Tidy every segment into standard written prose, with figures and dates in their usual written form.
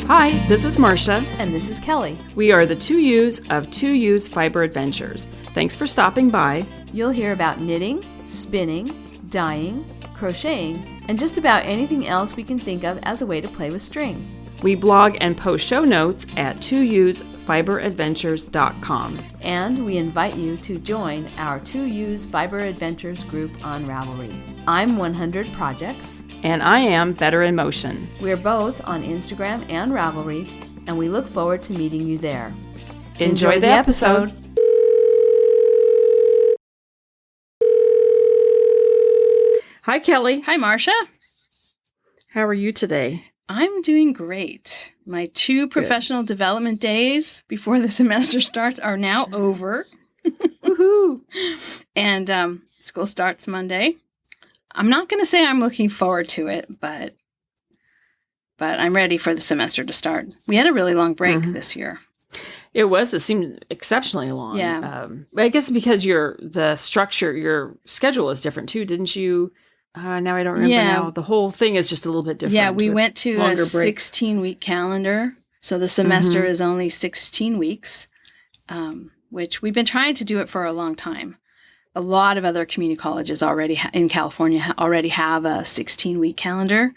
Hi, this is Marsha. And this is Kelly. We are the 2U's of 2U's Fiber Adventures. Thanks for stopping by. You'll hear about knitting, spinning, dyeing, crocheting, and just about anything else we can think of as a way to play with string. We blog and post show notes at 2usfiberadventures.com. And we invite you to join our 2U's Fiber Adventures group on Ravelry. I'm 100 Projects. And I am Better in Motion. We're both on Instagram and Ravelry, and we look forward to meeting you there. Enjoy the episode. Hi, Kelly. Hi, Marsha. How are you today? I'm doing great. My 2 professional development days before the semester starts are now over. Woohoo! And school starts Monday. I'm not going to say I'm looking forward to it, but I'm ready for the semester to start. We had a really long break this year. It seemed exceptionally long. Yeah. But I guess because your schedule is different too, didn't you? Now I don't remember now. The whole thing is just a little bit different. Yeah, we went to a 16-week calendar. So the semester is only 16 weeks, which we've been trying to do it for a long time. A lot of other community colleges in California already have a 16-week calendar.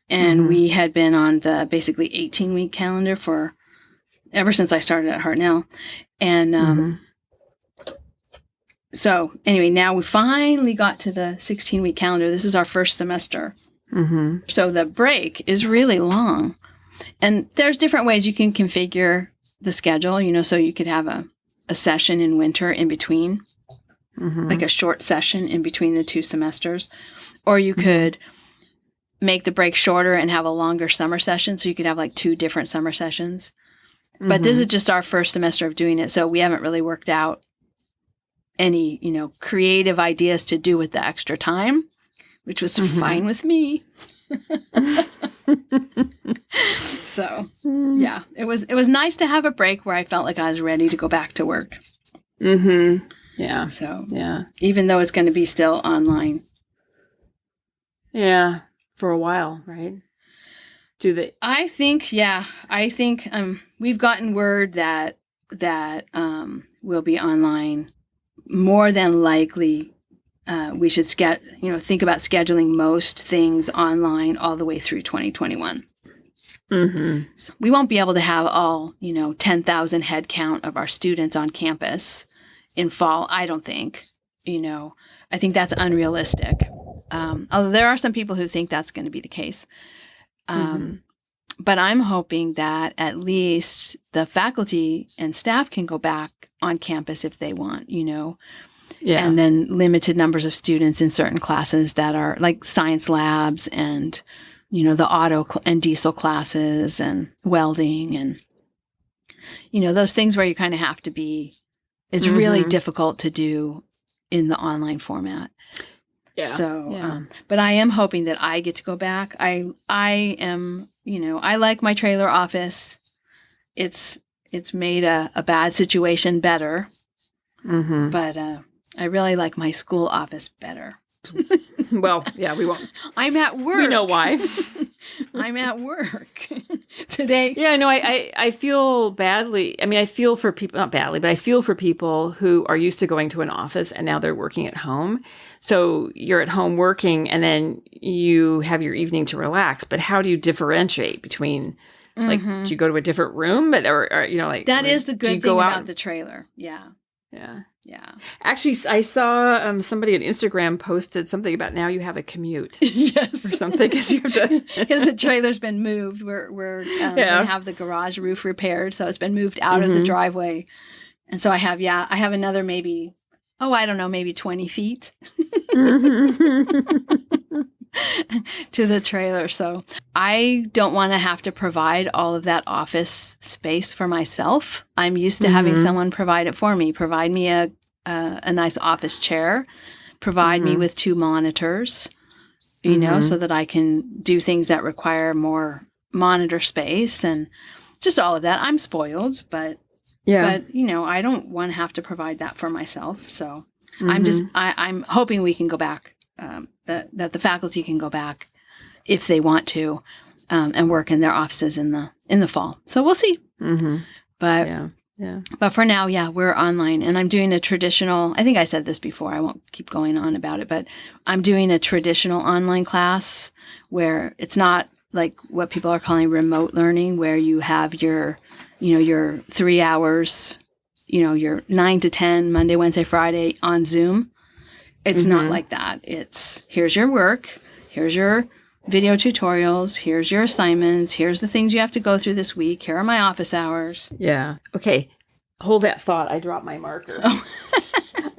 And we had been on the basically 18-week calendar ever since I started at Hartnell. And so anyway, now we finally got to the 16-week calendar. This is our first semester. So the break is really long. And there's different ways you can configure the schedule, so you could have a session in winter in between, like a short session in between the 2 semesters. Or you could make the break shorter and have a longer summer session. So you could have like 2 different summer sessions. But this is just our first semester of doing it. So we haven't really worked out any, creative ideas to do with the extra time, which was fine with me. So, yeah, it was nice to have a break where I felt like I was ready to go back to work. Yeah. So, yeah. Even though it's going to be still online. Yeah, for a while, right? I think we've gotten word that we'll be online. More than likely, we should think about scheduling most things online all the way through 2021. So we won't be able to have all 10,000 head count of our students on campus in fall. I don't think. I think that's unrealistic. Although there are some people who think that's going to be the case. But I'm hoping that at least the faculty and staff can go back on campus if they want, Yeah. And then limited numbers of students in certain classes that are like science labs and, the auto and diesel classes and welding and, those things where you kind of have to be, is really difficult to do in the online format. Yeah. So, but I am hoping that I get to go back. I am, I like my trailer office. It's made a bad situation better. But I really like my school office better. Well, yeah, we won't. I'm at work. We know why. I'm at work today. Yeah, no, I feel badly. I mean, I feel for people, not badly, but I feel for people who are used to going to an office and now they're working at home. So you're at home working and then you have your evening to relax. But how do you differentiate between, like, do you go to a different room? But or like that is the good thing about the trailer. Yeah. Yeah. Yeah. Actually, I saw somebody on Instagram posted something about now you have a commute. Yes. Or something because you have to. Because the trailer's been moved. We're going to have the garage roof repaired. So it's been moved out of the driveway. And so I have another maybe 20 feet to the trailer. So I don't want to have to provide all of that office space for myself. I'm used to having someone provide it for me, provide me a nice office chair, provide me with 2 monitors, so that I can do things that require more monitor space and just all of that. I'm spoiled, but I don't want to have to provide that for myself. So I'm hoping we can go back. That the faculty can go back if they want to, and work in their offices in in the fall. So we'll see. Mm-hmm. But yeah. But for now, we're online, and I'm doing a traditional, I think I said this before, I won't keep going on about it, but I'm doing a traditional online class where it's not like what people are calling remote learning, where you have your 3 hours, your 9 to 10, Monday, Wednesday, Friday on Zoom. It's not like that. It's here's your work, here's your video tutorials, here's your assignments, here's the things you have to go through this week, here are my office hours. Yeah. Okay. Hold that thought. I dropped my marker. Oh.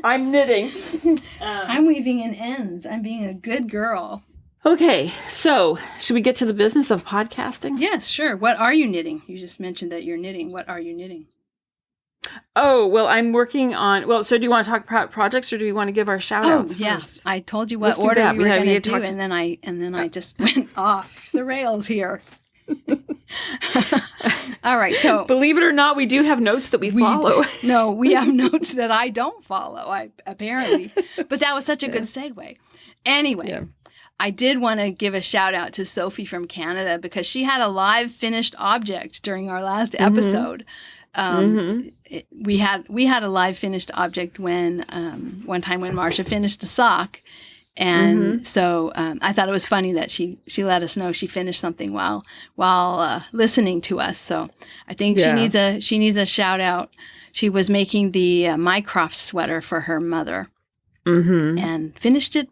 I'm knitting. I'm weaving in ends. I'm being a good girl. Okay. So, should we get to the business of podcasting? Yes, sure. What are you knitting? You just mentioned that you're knitting. What are you knitting? Oh, well, I'm working on... Well, so do you want to talk about projects or do we want to give our shout-outs first? I told you what order we were going to do, and then I just went off the rails here. All right, so... Believe it or not, we do have notes that we follow. No, we have notes that I don't follow, apparently. But that was such a good segue. Anyway, I did want to give a shout-out to Sophie from Canada because she had a live finished object during our last episode. We had a live finished object when one time when Marsha finished a sock, and so I thought it was funny that she let us know she finished something while listening to us. So I think she needs a shout out. She was making the Mycroft sweater for her mother, and finished it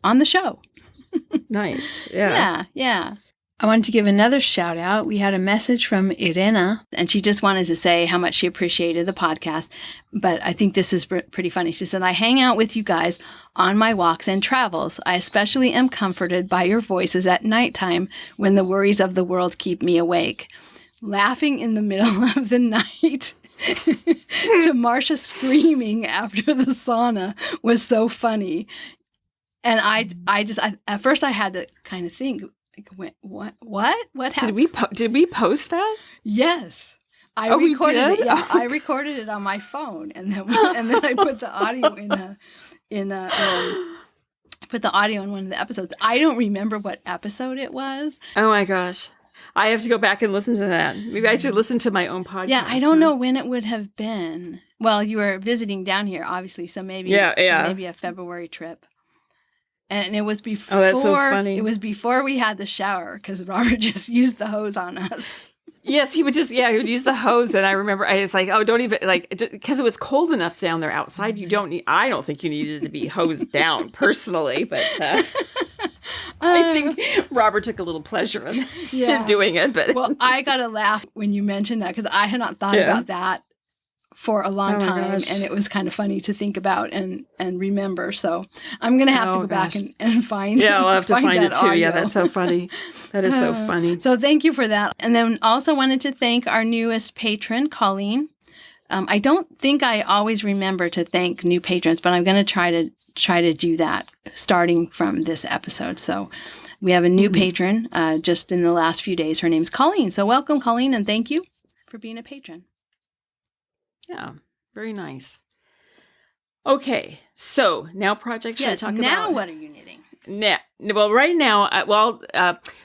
on the show. Nice, yeah. I wanted to give another shout out. We had a message from Irena, and she just wanted to say how much she appreciated the podcast. But I think this is pretty funny. She said, I hang out with you guys on my walks and travels. I especially am comforted by your voices at nighttime when the worries of the world keep me awake. Laughing in the middle of the night to Marsha screaming after the sauna was so funny. And I at first I had to kind of think, like, what happened? Did we post that? Yes, I recorded it. Yeah, I recorded it on my phone, and then I put the audio put the audio in one of the episodes. I don't remember what episode it was. Oh my gosh, I have to go back and listen to that. Maybe I should listen to my own podcast. Yeah, I don't know when it would have been. Well, you were visiting down here, obviously, so maybe maybe a February trip. And it was before. Oh, that's so funny. It was before we had the shower because Robert just used the hose on us. Yes, he would use the hose, and I remember I was like, oh, don't even because it was cold enough down there outside. I don't think you needed to be hosed down personally, but I think Robert took a little pleasure in doing it. But I got a laugh when you mentioned that because I had not thought about that for a long time, and it was kind of funny to think about and remember. So I'm going to have to go back and find it. Yeah, I'll have to find it too. Audio. Yeah, that's so funny. That is so funny. So thank you for that. And then also wanted to thank our newest patron, Colleen. I don't think I always remember to thank new patrons, but I'm going to try to do that starting from this episode. So we have a new patron just in the last few days. Her name's Colleen. So welcome, Colleen, and thank you for being a patron. Yeah, very nice. Okay, so now projects. Should I talk now about? What are you knitting? Well, right now,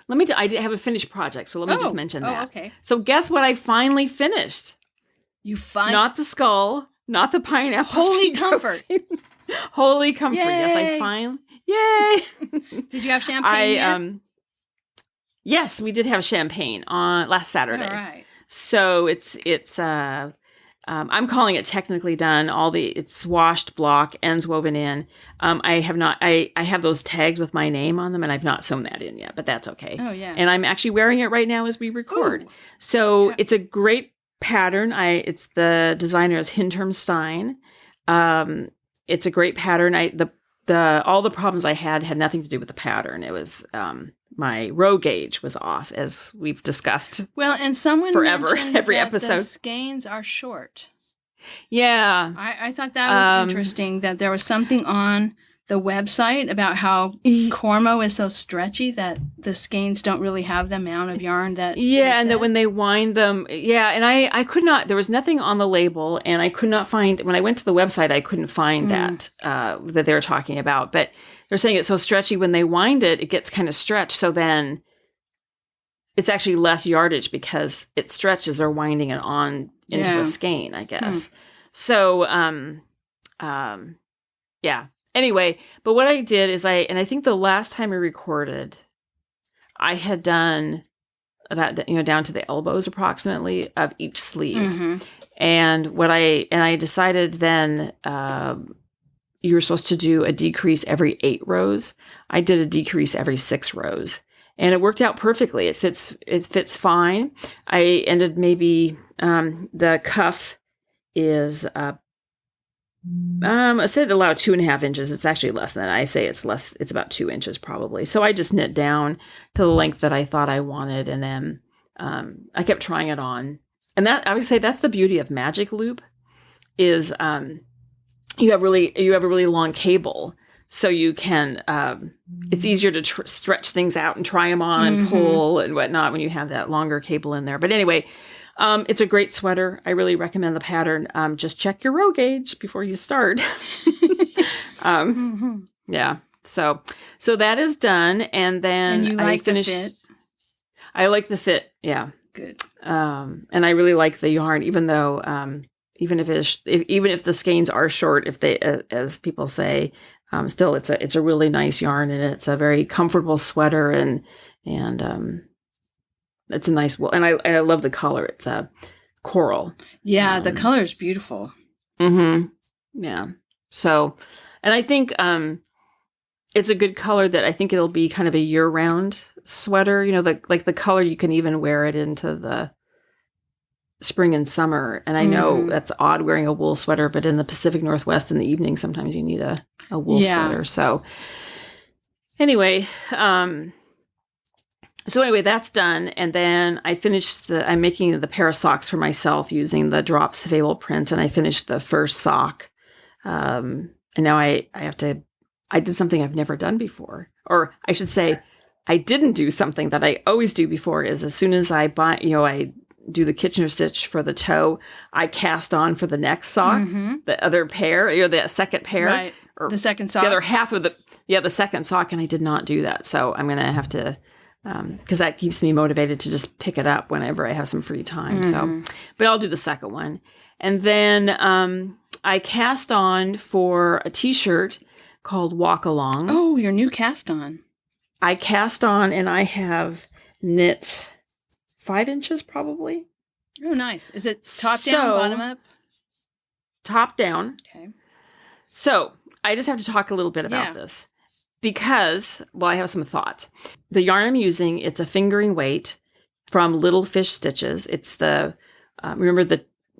let me. I have a finished project, so let me just mention that. Okay. So, guess what? I finally finished. Not the skull, not the pineapple. Holey Comfort. Holey Comfort. Yay. Yes, I finally. Yay! Did you have champagne? Yes, we did have champagne on last Saturday. All right. So it's I'm calling it technically done. It's washed block, ends woven in. I have those tagged with my name on them, and I've not sewn that in yet, but that's okay. Oh yeah. And I'm actually wearing it right now as we record. Ooh. So it's a great pattern. It's the designer is Hinterm Stein. It's a great pattern. All the problems I had nothing to do with the pattern. It was my row gauge was off, as we've discussed. Well, and someone mentioned every that episode. The skeins are short. Yeah, I thought that was interesting. That there was something on the website about how Cormo is so stretchy that the skeins don't really have the amount of yarn that. Yeah, and that when they wind them, and I could not. There was nothing on the label, and I could not find when I went to the website. I couldn't find that they were talking about, but. They're saying it's so stretchy when they wind it, it gets kind of stretched. So then it's actually less yardage because it stretches or winding it on into a skein, I guess. So, yeah. Anyway, but what I did is I think the last time I recorded, I had done about, down to the elbows approximately of each sleeve. And I decided then, you were supposed to do a decrease every 8 rows. I did a decrease every 6 rows. And it worked out perfectly. It fits fine. I ended maybe, the cuff is, I said allow 2.5 inches. It's actually less than that. I say it's less. It's about 2 inches probably. So I just knit down to the length that I thought I wanted. And then, I kept trying it on. And that, I would say that's the beauty of magic loop is, you have a really long cable. So you can, it's easier to stretch things out and try them on and pull and whatnot when you have that longer cable in there. But anyway, it's a great sweater. I really recommend the pattern. Just check your row gauge before you start. Yeah. So that is done. And then you like I finished. The fit? I like the fit. Yeah. Good. And I really like the yarn, even though, even if the skeins are short, if they, as people say, still it's a really nice yarn and it's a very comfortable sweater and it's a nice wool and I love the color. It's a coral. Yeah, the color is beautiful. Yeah. So, and I think it's a good color that I think it'll be kind of a year-round sweater. The color you can even wear it into the spring and summer. And I know that's odd wearing a wool sweater, but in the Pacific Northwest in the evening, sometimes you need a wool sweater. So anyway, that's done. And then I finished I'm making the pair of socks for myself using the Drops Fabel Print. And I finished the first sock. And now I did something I've never done before, or I should say I didn't do something that I always do before is as soon as I buy, I do the Kitchener stitch for the toe, I cast on for the next sock, the other pair, or the second pair. Right. Or the second sock. The other half of the second sock, and I did not do that. So I'm going to have to, because that keeps me motivated to just pick it up whenever I have some free time. So, but I'll do the second one. And then I cast on for a t-shirt called Walk Along. Oh, your new cast on. I cast on and I have knit 5 inches probably. Oh, nice. Is it top down, bottom up? Top down. Okay. So I just have to talk a little bit about this because, I have some thoughts. The yarn I'm using, it's a fingering weight from Little Fish Stitches. It's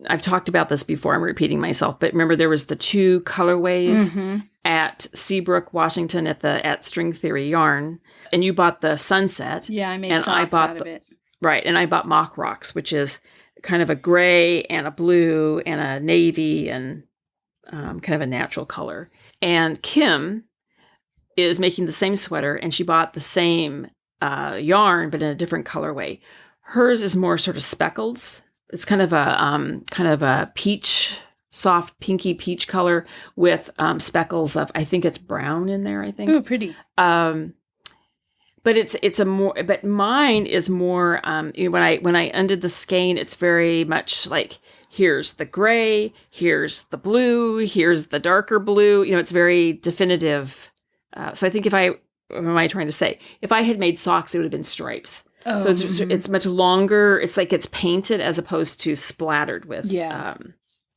I've talked about this before. I'm repeating myself, but remember there was the 2 colorways at Seabrook, Washington at String Theory Yarn, and you bought the Sunset. Yeah, I made socks out of it. Right, and I bought Mock Rocks, which is kind of a gray and a blue and a navy and kind of a natural color. And Kim is making the same sweater, and she bought the same yarn, but in a different colorway. Hers is more sort of speckles. It's kind of a peach, soft pinky peach color with speckles of, I think it's brown in there. I think. Oh, pretty. But mine is more, when I undid the skein, it's very much like, here's the gray, here's the blue, here's the darker blue, it's very definitive. So I think what am I trying to say? If I had made socks, it would have been stripes. Oh, so it's much longer. It's like it's painted as opposed to splattered with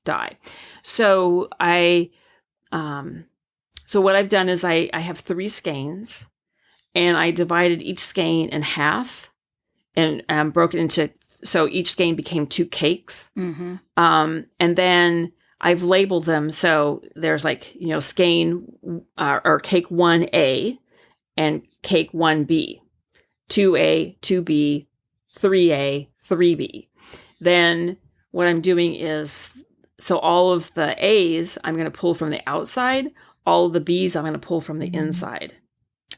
dye. So so what I've done is I have 3 skeins. And I divided each skein in half and broke it into, so each skein became 2 cakes. And then I've labeled them. So there's skein or cake 1A and cake 1B, 2A, 2B, 3A, 3B. Then what I'm doing is, so all of the A's I'm going to pull from the outside, all of the B's I'm going to pull from the inside.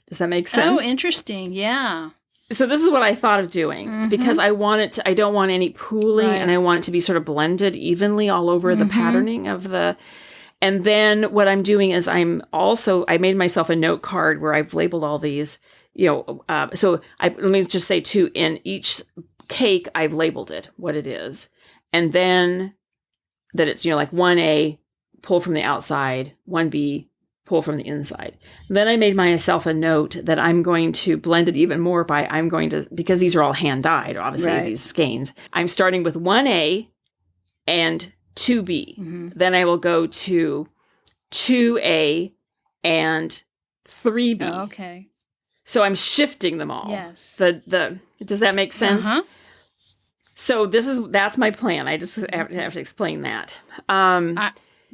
Does that make sense? Oh, interesting. Yeah. So this is what I thought of doing. It's because I don't want any pooling and I want it to be sort of blended evenly all over the patterning of the, And then what I'm doing is I made myself a note card where I've labeled all these, let me just say too, in each cake, I've labeled it, what it is. And then that it's, like 1A, pull from the outside, 1B, pull from the inside. Then I made myself a note that I'm going to blend it even more because these are all hand dyed, obviously, these skeins. I'm starting with 1A and 2B. Mm-hmm. Then I will go to 2A and 3B. Oh, okay. So I'm shifting them all. Yes. Does that make sense? Uh-huh. So that's my plan. I just have to explain that.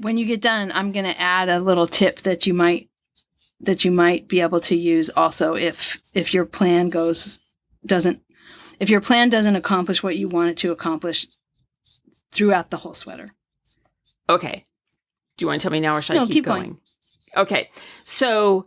When you get done, I'm going to add a little tip that you might be able to use also if your plan doesn't accomplish what you want it to accomplish throughout the whole sweater. Okay. Do you want to tell me now or should I keep going? Okay. So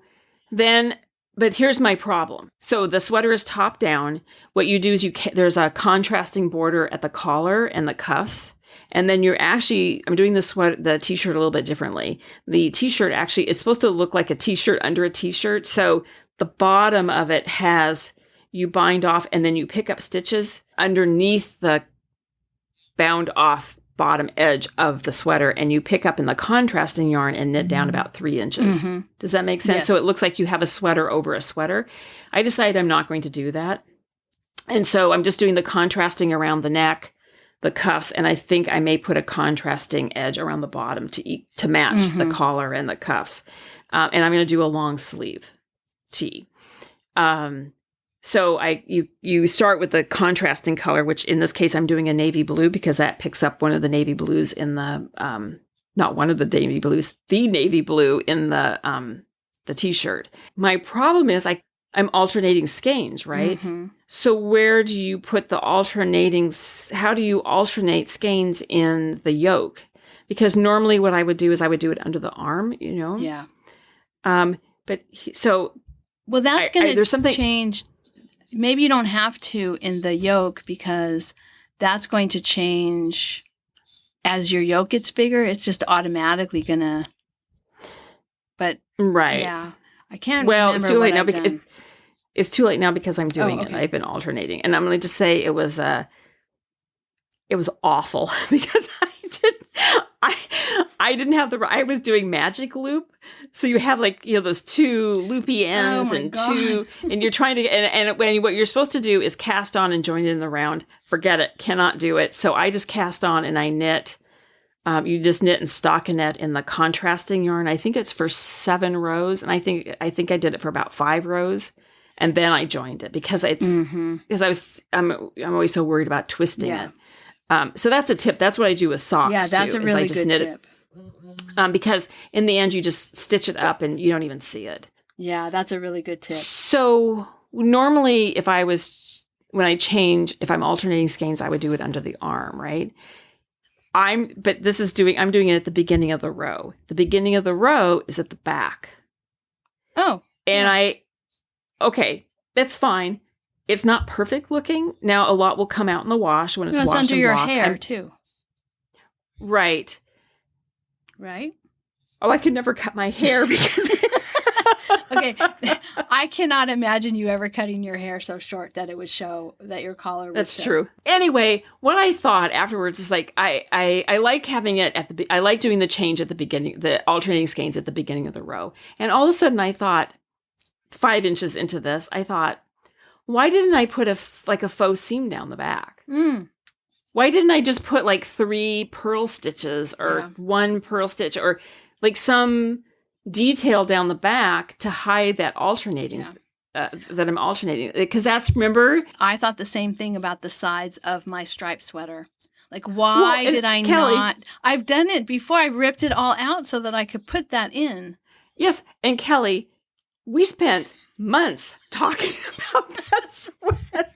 then, but here's my problem. So the sweater is top down. What you do is there's a contrasting border at the collar and the cuffs. And then I'm doing the t-shirt a little bit differently. The t-shirt actually is supposed to look like a t-shirt under a t-shirt. So the bottom of it you bind off and then you pick up stitches underneath the bound off bottom edge of the sweater and you pick up in the contrasting yarn and knit down about 3 inches. Mm-hmm. Does that make sense? Yes. So it looks like you have a sweater over a sweater. I decided I'm not going to do that. And so I'm just doing the contrasting around the neck, the cuffs, and I think I may put a contrasting edge around the bottom to match the collar and the cuffs. And I'm going to do a long sleeve tee. So you start with the contrasting color, which in this case I'm doing a navy blue because that picks up one of the navy blues in the not one of the navy blues, the navy blue in the t-shirt. My problem is I'm alternating skeins, right? Mm-hmm. So where do you put how do you alternate skeins in the yoke? Because normally what I would do is I would do it under the arm, Yeah. Well, that's going to change. Maybe you don't have to in the yoke because that's going to change as your yoke gets bigger. It's just automatically going to. But right. Yeah. I can't remember it's too late now because it's too late now because I'm doing it. I've been alternating. And I'm going to just say it was awful because I didn't have I was doing magic loop. So you have those 2 loopy ends and you're trying to, and what you're supposed to do is cast on and join it in the round. Forget it. Cannot do it. So I just cast on and I knit. You just knit and stockinette in the contrasting yarn. I think it's for 7 rows. And I think I did it for about 5 rows. And then I joined it because I'm always so worried about twisting it. So that's a tip. That's what I do with socks. Yeah, that's a really good tip. Because in the end, you just stitch it up and you don't even see it. Yeah, that's a really good tip. So normally if I'm alternating skeins, I would do it under the arm, right? I'm doing it at the beginning of the row. The beginning of the row is at the back. Oh. And okay, that's fine. It's not perfect looking. Now, a lot will come out in the wash when it's washed under and your block. hair, too. Right. Right? Oh, I could never cut my hair because... Okay. I cannot imagine you ever cutting your hair so short that it would show that your collar would That's show. true. Anyway, what I thought afterwards is I like having it I like doing the change at the beginning, the alternating skeins at the beginning of the row. And all of a sudden I thought, 5 inches into this, I thought, why didn't I put a faux seam down the back? Mm. Why didn't I just put 3 purl stitches or 1 purl stitch or some detail down the back to hide that alternating, that I'm alternating? Because remember? I thought the same thing about the sides of my striped sweater. Why did I Kelly, not? I've done it before. I ripped it all out so that I could put that in. Yes. And Kelly, we spent months talking about that sweater.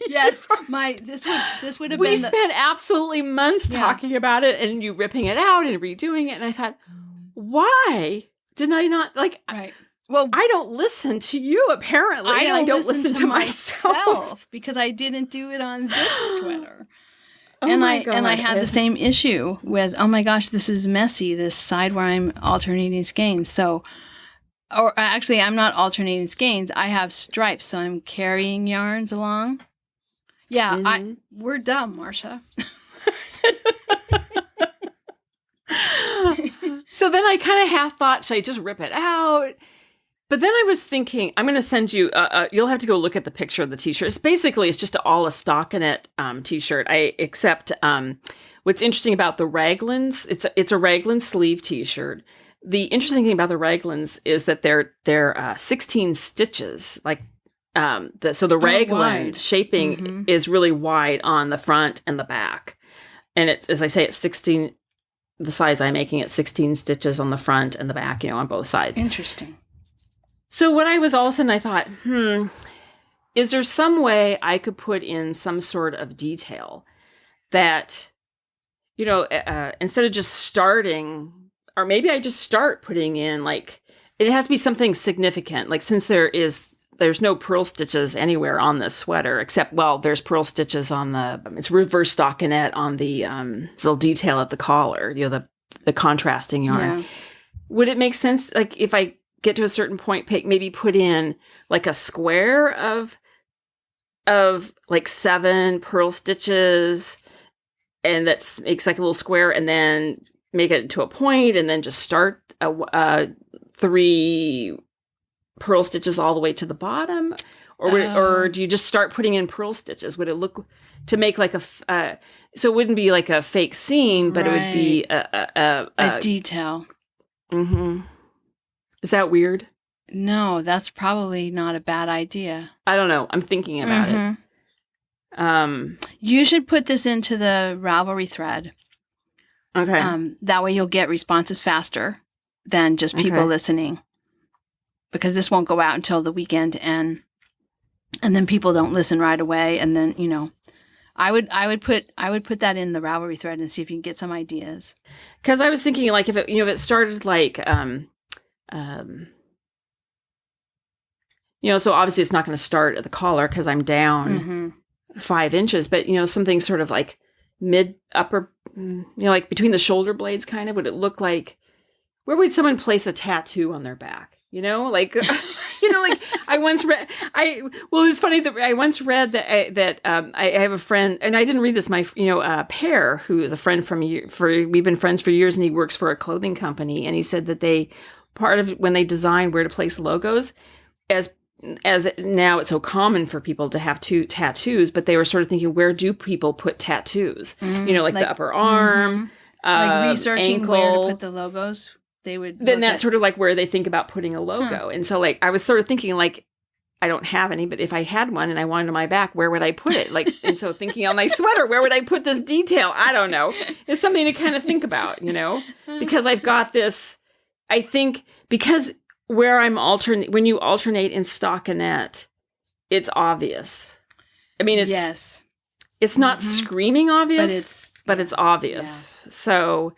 Yes, this would have been. We spent absolutely months talking about it, and you ripping it out and redoing it, and I thought, why did I not Right. Well, I don't listen to you apparently. I don't listen to myself because I didn't do it on this sweater. and my God. I had the same issue with, oh my gosh, this is messy, this side where I'm alternating skeins. So, or actually, I'm not alternating skeins. I have stripes, so I'm carrying yarns along. Yeah, we're dumb, Marsha. So then I kind of half thought, should I just rip it out? But then I was thinking, I'm going to send you, you'll have to go look at the picture of the t-shirt. It's just all a stockinette t-shirt. Except what's interesting about the raglans, it's a raglan sleeve t-shirt. The interesting thing about the raglans is that they're 16 stitches. Like, so the raglan shaping is really wide on the front and the back. And it's, as I say, it's 16, the size I'm making it 16 stitches on the front and the back, on both sides. Interesting. So what I was all of a sudden, I thought, is there some way I could put in some sort of detail that, instead of just starting, or maybe I just start putting in, like, it has to be something significant. Like, since there's no purl stitches anywhere on this sweater, except, well, there's purl stitches on it's reverse stockinette on the little detail at the collar, the contrasting yarn. Yeah. Would it make sense, like, if I get to a certain point, maybe put in like a square of like 7 purl stitches, and that makes like a little square, and then make it to a point, and then just start 3 purl stitches all the way to the bottom, or do you just start putting in purl stitches? Would it look to make like so it wouldn't be like a fake seam, but it would be a detail. Mm-hmm. Is that weird? No, that's probably not a bad idea. I don't know. I'm thinking about it. You should put this into the Ravelry thread. Okay. That way you'll get responses faster than just people listening. Because this won't go out until the weekend, and then people don't listen right away. And then, I would put that in the Ravelry thread and see if you can get some ideas. Because I was thinking, like, if it started like so obviously it's not going to start at the collar because I'm down 5 inches, but something sort of like mid upper, like between the shoulder blades, kind of. Would it look like, where would someone place a tattoo on their back? Like, like I once read, it's funny that I once read that I have a friend, and I didn't read this, my, Pear, who is a friend we've been friends for years, and he works for a clothing company. And he said that part of when they design where to place logos, as now it's so common for people to have 2 tattoos, but they were sort of thinking, where do people put tattoos? Like the upper arm, like researching ankle. Where to put the logos. They would. Then that's sort of like where they think about putting a logo. And so, like, I was sort of thinking, like, I don't have any, but if I had one and I wanted on my back, where would I put it? Like, and so thinking on my sweater, where would I put this detail? I don't know. It's something to kind of think about, because I've got this, I think, because where I'm when you alternate in stockinette, it's obvious. I mean, it's not screaming obvious, but it's obvious. Yeah. So,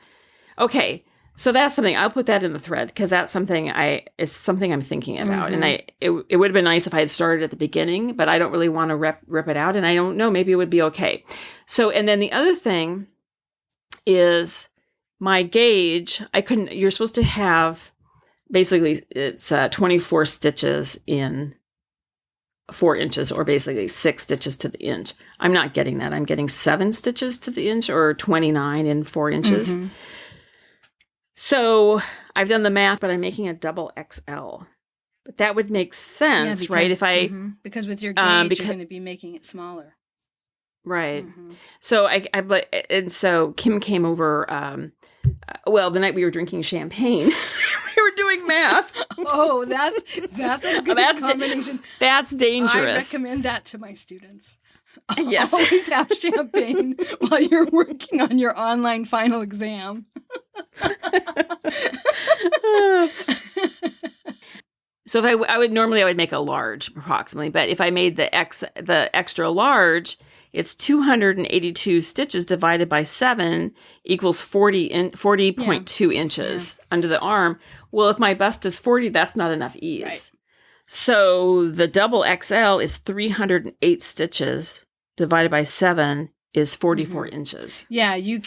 okay. So that's something, I'll put that in the thread, because that's something it's something I'm thinking about. And it would have been nice if I had started at the beginning, but I don't really want to rip it out. And I don't know, maybe it would be okay. So, and then the other thing is my gauge. You're supposed to have, basically it's 24 stitches in 4 inches, or basically 6 stitches to the inch. I'm not getting that. I'm getting 7 stitches to the inch, or 29 in 4 inches. So I've done the math, but I'm making a double XL. But that would make sense, right? If I because with your gauge, you're going to be making it smaller, right? So and so Kim came over. The night we were drinking champagne, we were doing math. Oh, that's a good combination. That's dangerous. I recommend that to my students. Yes. Always have champagne while you're working on your online final exam. So if I would make a large approximately, but if I made the extra large, it's 282 stitches divided by 7 equals 40.2 inches under the arm. Well, if my bust is 40, that's not enough ease. Right. So the double XL is 308 stitches divided by 7 is 44 inches. Yeah, you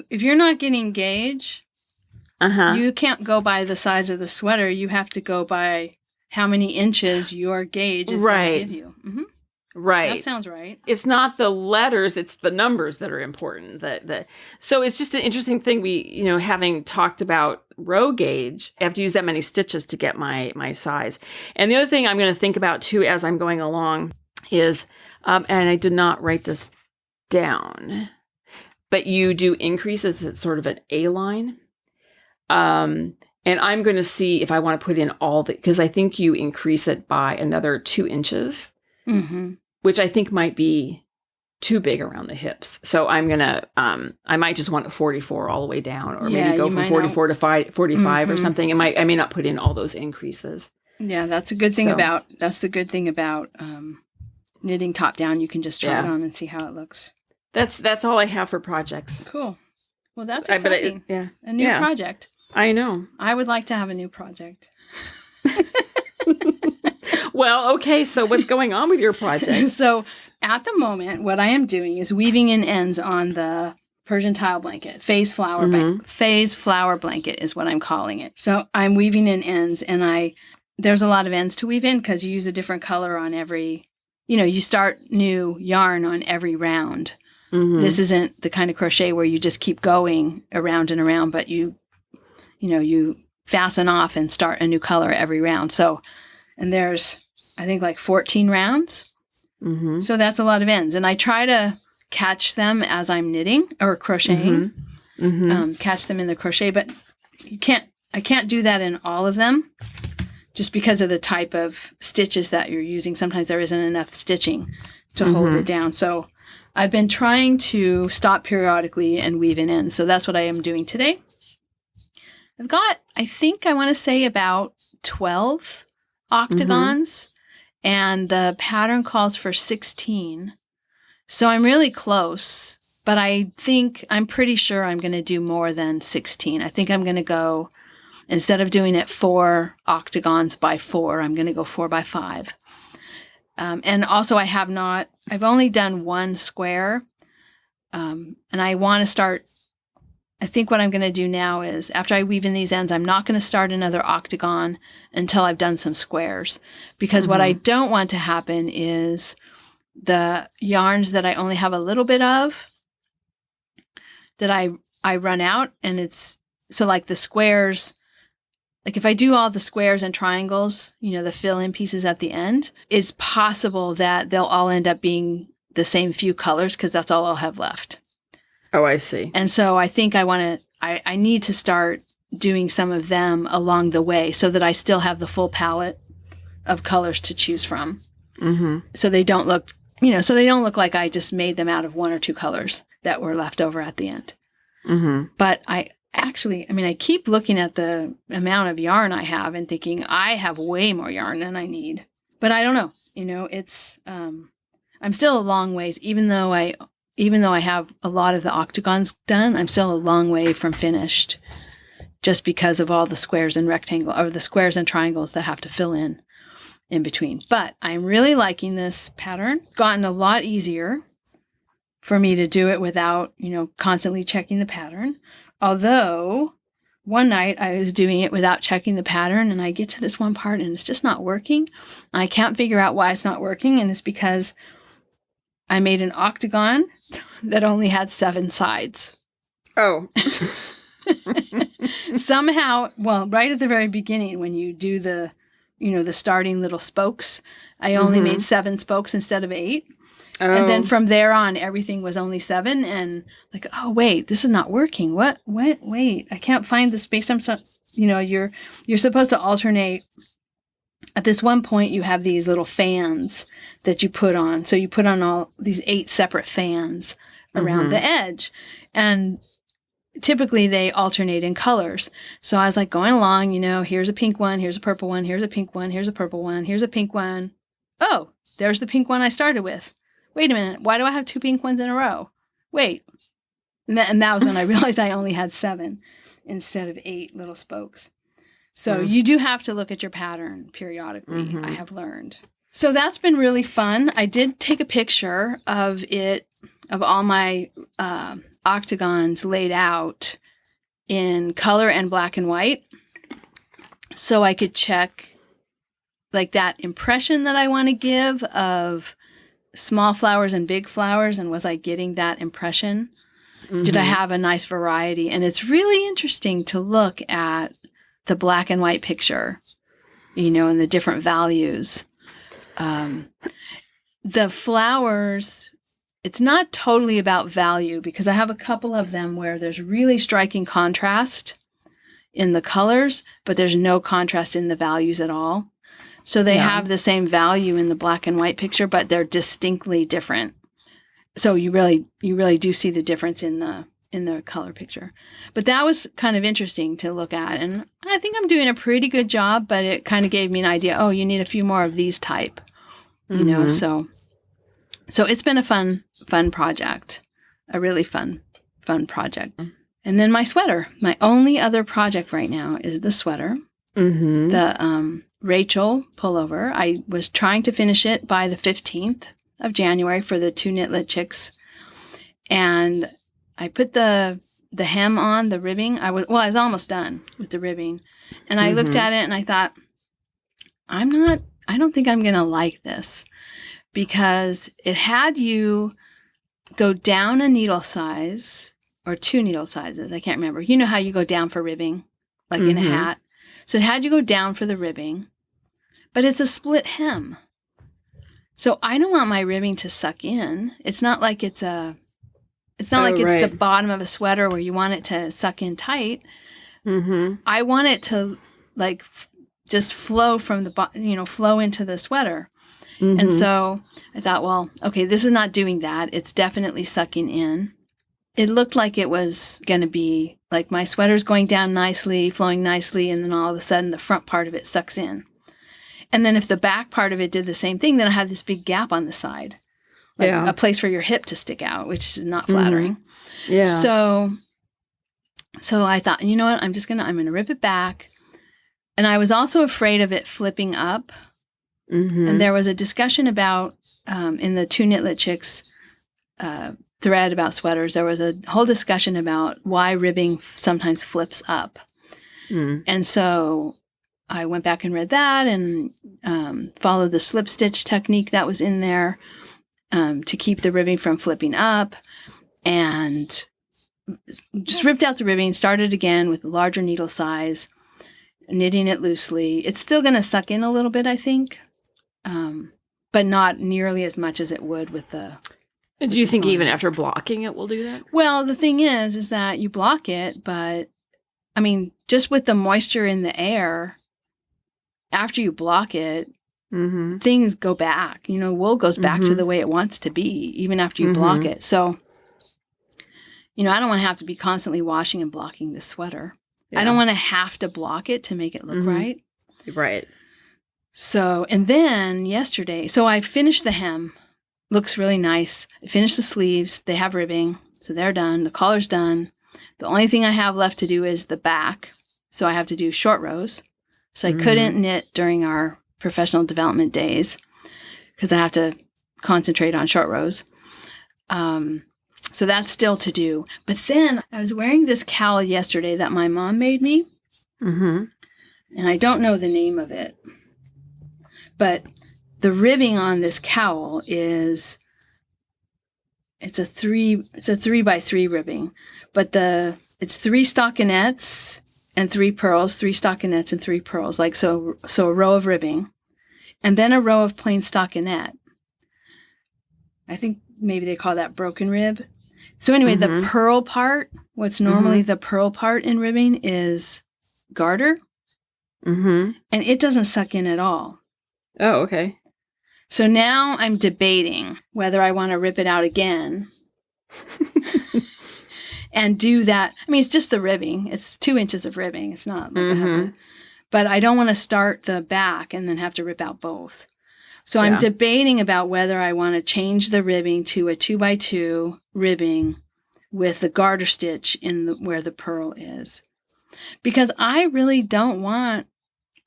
if you're not getting gauge, you can't go by the size of the sweater. You have to go by how many inches your gauge is going to give you. Mm-hmm. Right. That sounds right. It's not the letters, it's the numbers that are important. So it's just an interesting thing. We, having talked about row gauge, I have to use that many stitches to get my size. And the other thing I'm going to think about too as I'm going along is, and I did not write this down, but you do increases. It's sort of an A line. And I'm going to see if I want to put in because I think you increase it by another 2 inches. Mm-hmm. Which I think might be too big around the hips. So I'm going to, I might just want a 44 all the way down, or maybe go from 44 to 45 or something. I may not put in all those increases. Yeah, that's a good thing about knitting top down. You can just try it on and see how it looks. That's all I have for projects. Cool. Well, that's exciting. A new project. I know. I would like to have a new project. Well, okay, so what's going on with your project? So at the moment, what I am doing is weaving in ends on the Persian tile blanket. Phase flower blanket is what I'm calling it. So I'm weaving in ends, and there's a lot of ends to weave in because you use a different color on every, you start new yarn on every round. Mm-hmm. This isn't the kind of crochet where you just keep going around and around, but you fasten off and start a new color every round. So, and there's, I think, like 14 rounds. Mm-hmm. So that's a lot of ends. And I try to catch them as I'm knitting or crocheting, catch them in the crochet, but I can't do that in all of them just because of the type of stitches that you're using. Sometimes there isn't enough stitching to hold it down. So I've been trying to stop periodically and weave in ends. So that's what I am doing today. I've got, I think I want to say about 12 octagons, and the pattern calls for 16. So I'm really close, but I'm pretty sure I'm going to do more than 16. I think I'm going to go, instead of doing it 4 octagons by 4, I'm going to go 4 by 5. And also I've only done 1 square, and I want to start. I think what I'm going to do now is, after I weave in these ends, I'm not going to start another octagon until I've done some squares. Because what I don't want to happen is the yarns that I only have a little bit of, that I run out, and it's, so like the squares, like if I do all the squares and triangles, the fill-in pieces at the end, it's possible that they'll all end up being the same few colors because that's all I'll have left. Oh, I see. And so I think I need to start doing some of them along the way so that I still have the full palette of colors to choose from. Mm-hmm. So they don't look, like I just made them out of 1 or 2 colors that were left over at the end. Mm-hmm. But I keep looking at the amount of yarn I have and thinking I have way more yarn than I need. But I don't know. It's, I'm still a long ways, even though I have a lot of the octagons done, I'm still a long way from finished just because of all the squares and the squares and triangles that have to fill in between. But I'm really liking this pattern. It's gotten a lot easier for me to do it without, constantly checking the pattern. Although one night I was doing it without checking the pattern, and I get to this one part and it's just not working. I can't figure out why it's not working, and it's because I made an octagon that only had 7 sides. Oh. Somehow, right at the very beginning, when you do the starting little spokes, I only made 7 spokes instead of 8. Oh. And then from there on, everything was only 7. And like, oh, wait, this is not working. What? Wait, I can't find the space. You're supposed to alternate. At this one point, you have these little fans that you put on. So you put on all these 8 separate fans around the edge. And typically they alternate in colors. So I was like going along, here's a pink one, here's a purple one, here's a pink one, here's a purple one, here's a pink one. Oh, there's the pink one I started with. Wait a minute, why do I have 2 pink ones in a row? Wait. And that was when I realized I only had 7 instead of 8 little spokes. So you do have to look at your pattern periodically, I have learned. So that's been really fun. I did take a picture of it of all my octagons laid out in color and black and white, so I could check like that impression that I want to give of small flowers and big flowers, and was I getting that impression? Mm-hmm. Did I have a nice variety? And it's really interesting to look at the black and white picture, and the different values. The flowers, it's not totally about value, because I have a couple of them where there's really striking contrast in the colors, but there's no contrast in the values at all. So they have the same value in the black and white picture, but they're distinctly different. So you really do see the difference in the color picture. But that was kind of interesting to look at, and I think I'm doing a pretty good job, but it kind of gave me an idea, oh, you need a few more of these type, so it's been a fun project, a really fun project. And then my sweater, my only other project right now is the sweater, the Rachel pullover. I was trying to finish it by the 15th of January for the 2 knitlet chicks. And I put the hem on, the ribbing. I was almost done with the ribbing. And I looked at it and I thought, I don't think I'm going to like this, because it had you go down a needle size or 2 needle sizes. I can't remember. You know how you go down for ribbing, like in a hat. So it had you go down for the ribbing, but it's a split hem. So I don't want my ribbing to suck in. It's not like it's the bottom of a sweater where you want it to suck in tight. I want it to like just flow from the flow into the sweater. And so I thought, well, okay, this is not doing that. It's definitely sucking in. It looked like it was going to be like my sweater's going down nicely, flowing nicely, and then all of a sudden the front part of it sucks in. And then if the back part of it did the same thing, then I had this big gap on the side, like a place for your hip to stick out, which is not flattering. Yeah. So I thought, you know what? I'm going to rip it back. And I was also afraid of it flipping up. And there was a discussion about, in the 2 knitlet chicks thread about sweaters, there was a whole discussion about why ribbing sometimes flips up. And so I went back and read that and followed the slip stitch technique that was in there to keep the ribbing from flipping up, and just ripped out the ribbing, started again with a larger needle size, knitting it loosely. It's still going to suck in a little bit, I think, but not nearly as much as it would with the... Do you think even after blocking it will do that? Well, the thing is that you block it, but I mean, just with the moisture in the air, after you block it, things go back. Wool goes back to the way it wants to be, even after you block it. So, I don't want to have to be constantly washing and blocking the sweater. Yeah. I don't want to have to block it to make it look right. Right. So, and then yesterday, so I finished the hem. Looks really nice. I finished the sleeves. They have ribbing, so they're done. The collar's done. The only thing I have left to do is the back. So I have to do short rows. So I couldn't knit during our professional development days because I have to concentrate on short rows. So that's still to do. But then I was wearing this cowl yesterday that my mom made me. And I don't know the name of it. But the ribbing on this cowl it's a 3x3 ribbing, but it's 3 stockinettes and 3 pearls, 3 stockinettes and 3 pearls, like so a row of ribbing, and then a row of plain stockinette. I think maybe they call that broken rib. So anyway, the pearl part, what's normally the pearl part in ribbing, is garter, and it doesn't suck in at all. Oh, okay. So now I'm debating whether I want to rip it out again and do that. I mean, it's just the ribbing. It's 2 inches of ribbing. It's not like I have to, but I don't want to start the back and then have to rip out both. So I'm debating about whether I want to change the ribbing to a 2x2 ribbing with the garter stitch where the pearl is. Because I really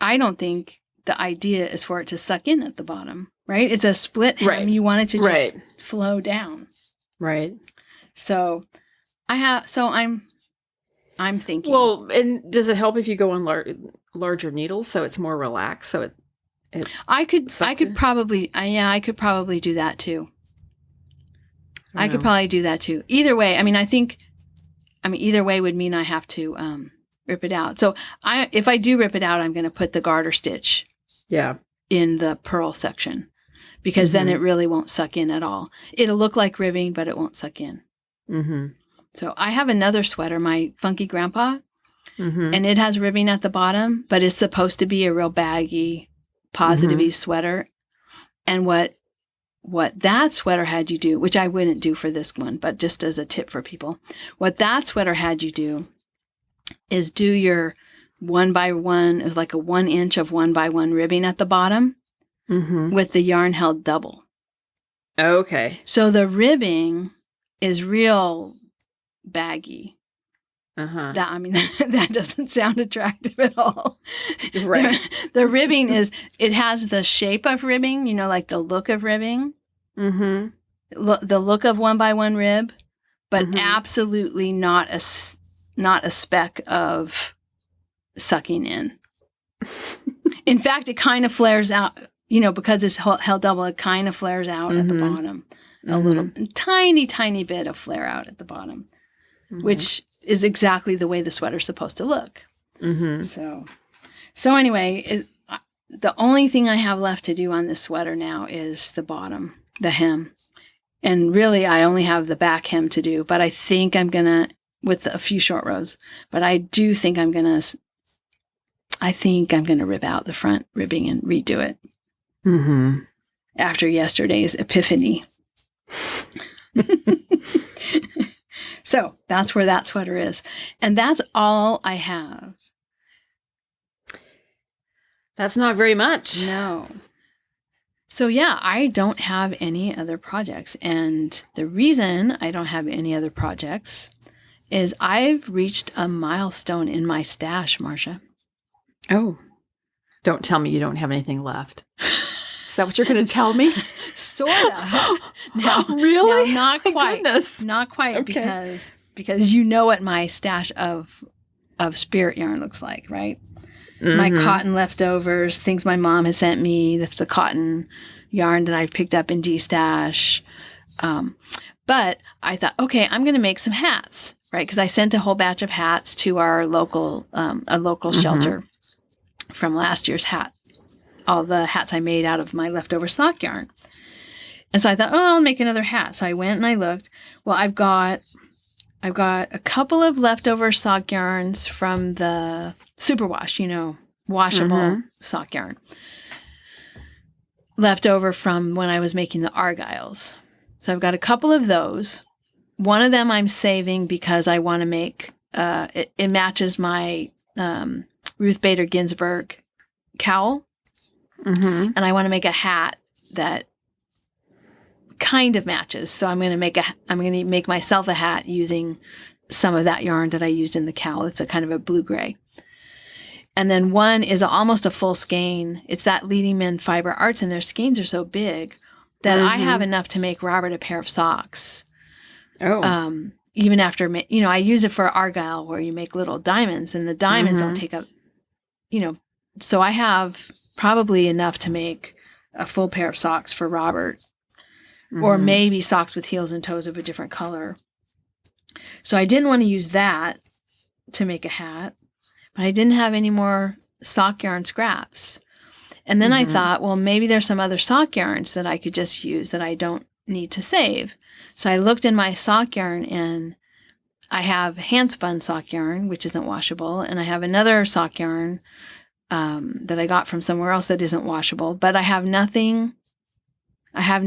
I don't think the idea is for it to suck in at the bottom, right? It's a split hem. Right. You want it to just flow down. Right. So I'm thinking. Well, and does it help if you go on larger needles so it's more relaxed? So I could probably do that too. I could probably do that too. Either way, either way would mean I have to rip it out. So if I do rip it out, I'm going to put the garter stitch in the purl section, because then it really won't suck in at all. It'll look like ribbing, but it won't suck in. Mm-hmm. So I have another sweater, my Funky Grandpa, and it has ribbing at the bottom, but it's supposed to be a real baggy, positive-y sweater. And what that sweater had you do, which I wouldn't do for this one, but just as a tip for people, what that sweater had you do is do your 1x1, is like a 1 inch of 1x1 ribbing at the bottom with the yarn held double. Okay. So the ribbing is real baggy. That doesn't sound attractive at all. Right. The ribbing it has the shape of ribbing, like the look of ribbing. The look of 1x1 rib, but absolutely not a speck of sucking in. In fact, it kind of flares out, because it's held double, it kind of flares out at the bottom. A little tiny bit of flare out at the bottom, which is exactly the way the sweater's supposed to look. So anyway, the only thing I have left to do on this sweater now is the bottom, the hem. And really, I only have the back hem to do, but I think I'm going to, with a few short rows, but I do think I'm going to rip out the front ribbing and redo it. After yesterday's epiphany. So that's where that sweater is. And that's all I have. That's not very much. No. So yeah, I don't have any other projects. And the reason I don't have any other projects is I've reached a milestone in my stash, Marsha. Oh. Don't tell me you don't have anything left. Is that what you're going to tell me? Sort of. Now, really? No, not quite. Goodness. Not quite, Okay. because you know what my stash of spirit yarn looks like, right? My cotton leftovers, things my mom has sent me, the cotton yarn that I picked up in D-Stash. But I thought, okay, I'm going to make some hats, right? Because I sent a whole batch of hats to our local shelter from last year's hat. All the hats I made out of my leftover sock yarn. And so I thought, I'll make another hat. So I went and I looked. Well, I've got a couple of leftover sock yarns from the superwash, washable sock yarn. Leftover from when I was making the argyles. So I've got a couple of those. One of them I'm saving because I want to make, it matches my Ruth Bader Ginsburg cowl. And I want to make a hat that kind of matches. So I'm going to make myself a hat using some of that yarn that I used in the cowl. It's a kind of a blue-gray. And then one is almost a full skein. It's that Leading Men Fiber Arts, and their skeins are so big that I have enough to make Robert a pair of socks. Oh. Even after, I use it for argyle where you make little diamonds, and the diamonds don't take up, so I have probably enough to make a full pair of socks for Robert, or maybe socks with heels and toes of a different color. So I didn't want to use that to make a hat, but I didn't have any more sock yarn scraps. And then I thought, well, maybe there's some other sock yarns that I could just use that I don't need to save. So I looked in my sock yarn, and I have hand spun sock yarn, which isn't washable, and I have another sock yarn that I got from somewhere else that isn't washable, but I have nothing. I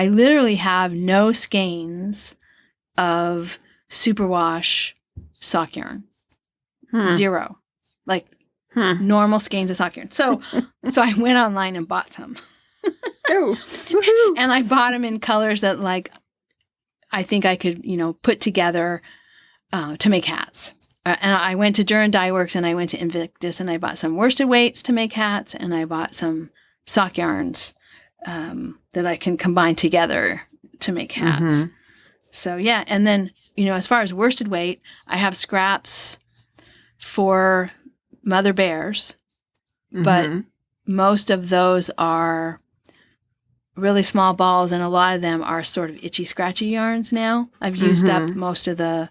literally have no skeins of superwash sock yarn. Zero. Normal skeins of sock yarn. So I went online and bought some. Oh, woohoo. And I bought them in colors that I think I could, put together to make hats. And I went to Duran Dye Works, and I went to Invictus, and I bought some worsted weights to make hats, and I bought some sock yarns that I can combine together to make hats. Mm-hmm. So yeah, and then, as far as worsted weight, I have scraps for mother bears, but most of those are really small balls, and a lot of them are sort of itchy, scratchy yarns now. I've used up most of the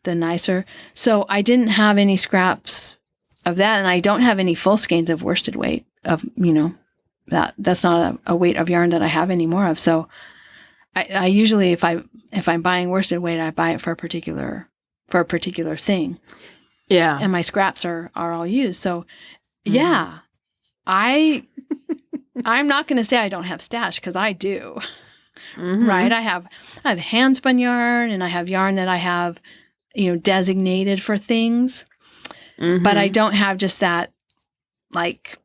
nicer. So I didn't have any scraps of that, and I don't have any full skeins of worsted weight of, that's not a weight of yarn that I have any more of. So I usually, if I'm buying worsted weight, I buy it for a particular thing. Yeah. And my scraps are all used. So yeah, I'm not going to say I don't have stash, because I do. Right? I have hand spun yarn, and I have yarn that I have, designated for things, but I don't have just that like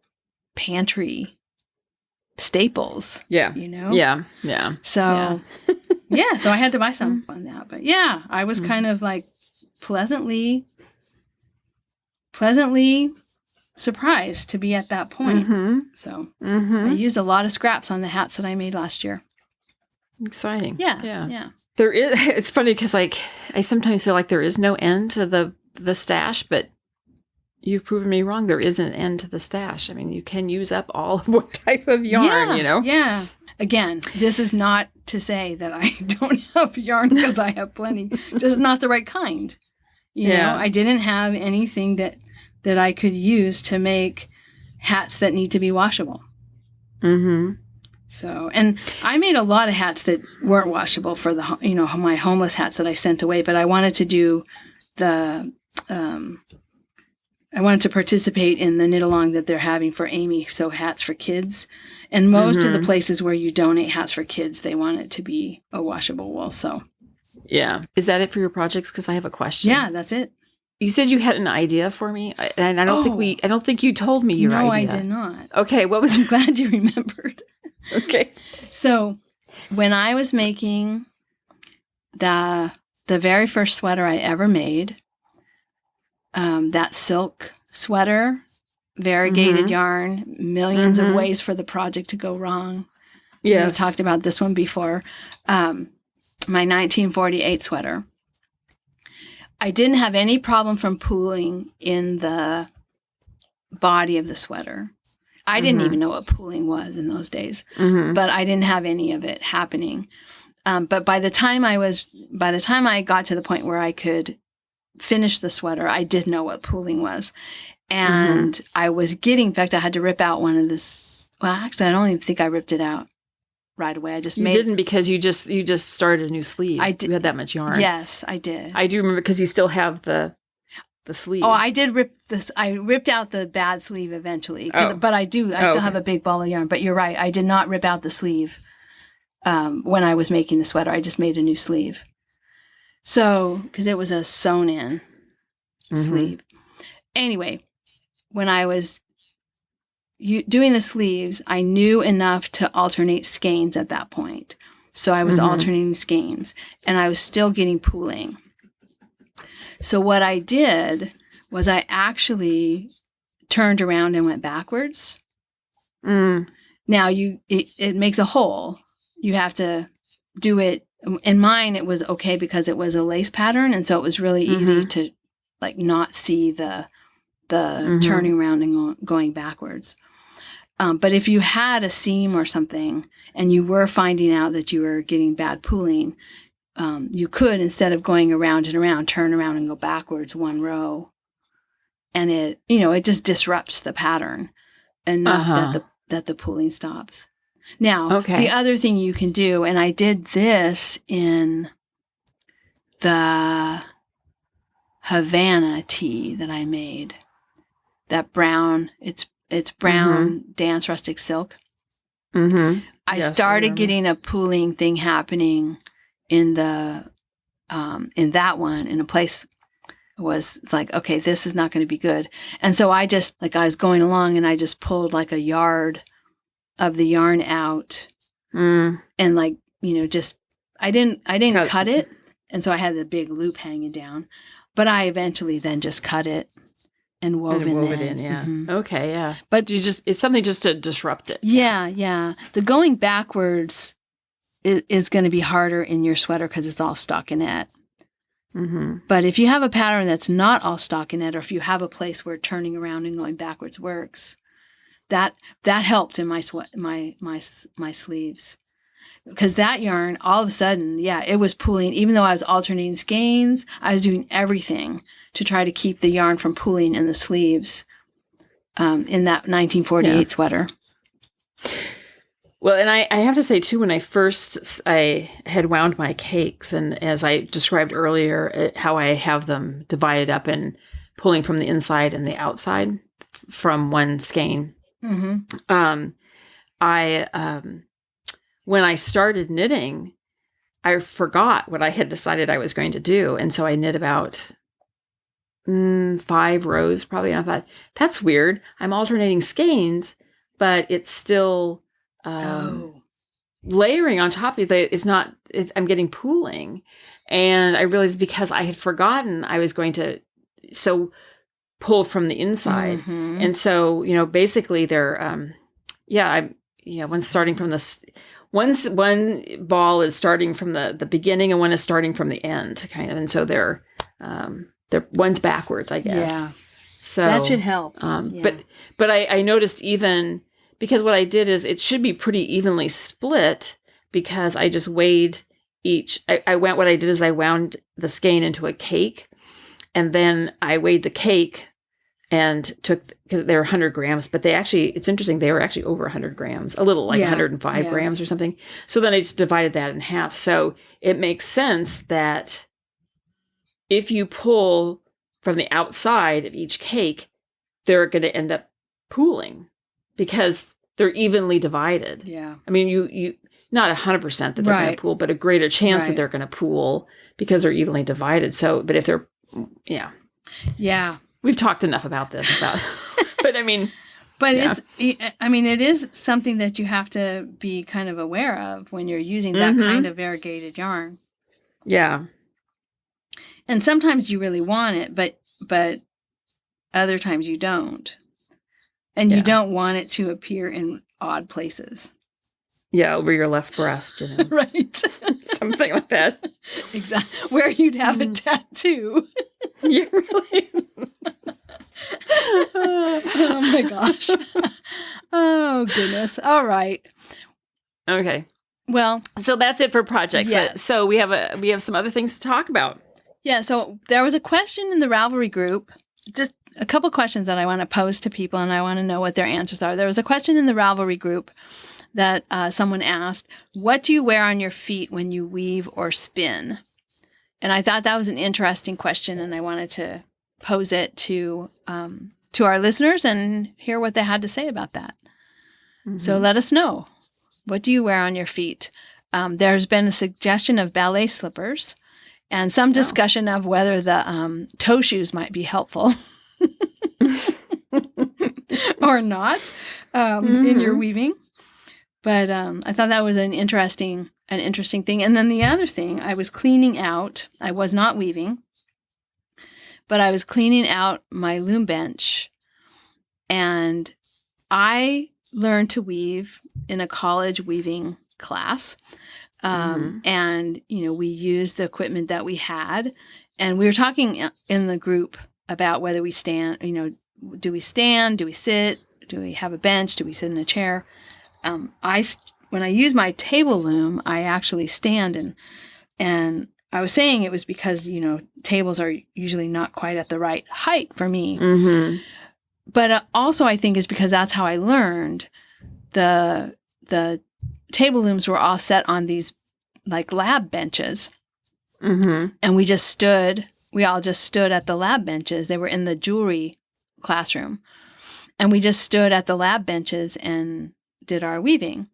pantry staples. Yeah. Yeah. Yeah. So yeah, so I had to buy some on that. But yeah, I was kind of like pleasantly surprised to be at that point. So I used a lot of scraps on the hats that I made last year. Exciting. Yeah. There is. It's funny because I sometimes feel like there is no end to the stash, but you've proven me wrong. There is an end to the stash. I mean, you can use up all of what type of yarn, Yeah. Again, this is not to say that I don't have yarn, because I have plenty. Just not the right kind. You know, I didn't have anything that I could use to make hats that need to be washable. So, and I made a lot of hats that weren't washable for my homeless hats that I sent away, but I wanted to do I wanted to participate in the knit along that they're having for Amy, so hats for kids. And most of the places where you donate hats for kids, they want it to be a washable wool. So, yeah. Is that it for your projects? Because I have a question. Yeah, that's it. You said you had an idea for me, and I don't think you told me your idea. No, I did not. Okay, what was? I'm glad you remembered. Okay. So, when I was making the very first sweater I ever made, that silk sweater, variegated yarn, millions of ways for the project to go wrong. Yes. We talked about this one before. My 1948 sweater. I didn't have any problem from pooling in the body of the sweater. I didn't even know what pooling was in those days, but I didn't have any of it happening. But by the time I got to the point where I could finish the sweater, I did know what pooling was. And I was getting, in fact, I had to rip out one of this. Well, actually, I don't even think I ripped it out right away. I just You didn't, because you just started a new sleeve. I did. You had that much yarn. Yes, I did. I do remember, because you still have the sleeve. Oh, I did rip this. I ripped out the bad sleeve eventually, but I still have a big ball of yarn. But you're right. I did not rip out the sleeve when I was making the sweater. I just made a new sleeve. So, because it was a sewn in sleeve. Anyway, when I was doing the sleeves, I knew enough to alternate skeins at that point. So I was alternating skeins, and I was still getting pooling. So what I did was I actually turned around and went backwards. Now it makes a hole. You have to do it. In mine, it was okay because it was a lace pattern, and so it was really easy to like not see the turning around and going backwards. But if you had a seam or something and you were finding out that you were getting bad pooling, you could, instead of going around and around, turn around and go backwards one row. And it just disrupts the pattern enough that the pooling stops. Now, the other thing you can do, and I did this in the Havana tee that I made, that brown, it's brown dance rustic silk. I started getting a pooling thing happening in the in that one, in a place was like, okay, this is not going to be good. And so I just, like, I was going along and I just pulled like a yard of the yarn out and like, just, I didn't cut it. And so I had the big loop hanging down, but I eventually then just cut it and wove it in. Yeah. Okay. Yeah. But it's something just to disrupt it. Yeah. The going backwards is going to be harder in your sweater because it's all stockinette. Mm-hmm. But if you have a pattern that's not all stockinette, or if you have a place where turning around and going backwards works, that helped in my sleeves. Because that yarn, all of a sudden, it was pooling. Even though I was alternating skeins, I was doing everything to try to keep the yarn from pooling in the sleeves in that 1948 sweater. Well, and I have to say, too, when I had wound my cakes, and as I described earlier, how I have them divided up and pulling from the inside and the outside from one skein. Mm-hmm. When I started knitting, I forgot what I had decided I was going to do. And so I knit about 5 rows, probably. And I thought, that's weird. I'm alternating skeins, but it's still layering on top of it. I'm getting pooling. And I realized because I had forgotten I was going to pull from the inside. Mm-hmm. And so, basically they're, one's starting from one ball is starting from the beginning and one is starting from the end, kind of. And so they're one's backwards, I guess. Yeah. So that should help. But I noticed, even because what I did is it should be pretty evenly split, because I just weighed each. What I did is I wound the skein into a cake, and then I weighed the cake and took, because they were 100 grams, but it's interesting, they were actually over 100 grams, a little like 105 grams or something. So then I just divided that in half. So it makes sense that if you pull from the outside of each cake, they're going to end up pooling because they're evenly divided. Yeah. I mean, you not 100% that they're going to pool, but a greater chance that they're going to pool because they're evenly divided. So, but if they're, Yeah. We've talked enough about this, but I mean, it is something that you have to be kind of aware of when you're using that kind of variegated yarn. Yeah. And sometimes you really want it, but other times you don't. And you don't want it to appear in odd places. Yeah, over your left breast, Right. Something like that. Exactly. Where you'd have a tattoo. Yeah, really. Oh my gosh. Oh goodness. All right. Okay. Well, so that's it for projects. Yes. So we have some other things to talk about. Yeah, so there was a question in the Ravelry group, just a couple questions that I want to pose to people, and I want to know what their answers are. There was a question in the Ravelry group that someone asked, what do you wear on your feet when you weave or spin? And I thought that was an interesting question, and I wanted to pose it to our listeners and hear what they had to say about that. Mm-hmm. So let us know. What do you wear on your feet? There's been a suggestion of ballet slippers and some discussion of whether the toe shoes might be helpful or not in your weaving. But I thought that was an interesting thing. And then the other thing, I was cleaning out. I was not weaving, but I was cleaning out my loom bench. And I learned to weave in a college weaving class. And, we used the equipment that we had. And we were talking in the group about whether we stand, do we stand? Do we sit? Do we have a bench? Do we sit in a chair? When I use my table loom, I actually stand, and I was saying it was because, tables are usually not quite at the right height for me. Mm-hmm. But also I think is because that's how I learned. The table looms were all set on these like lab benches. Mm-hmm. And we all just stood at the lab benches. They were in the jewelry classroom. And we just stood at the lab benches and did our weaving.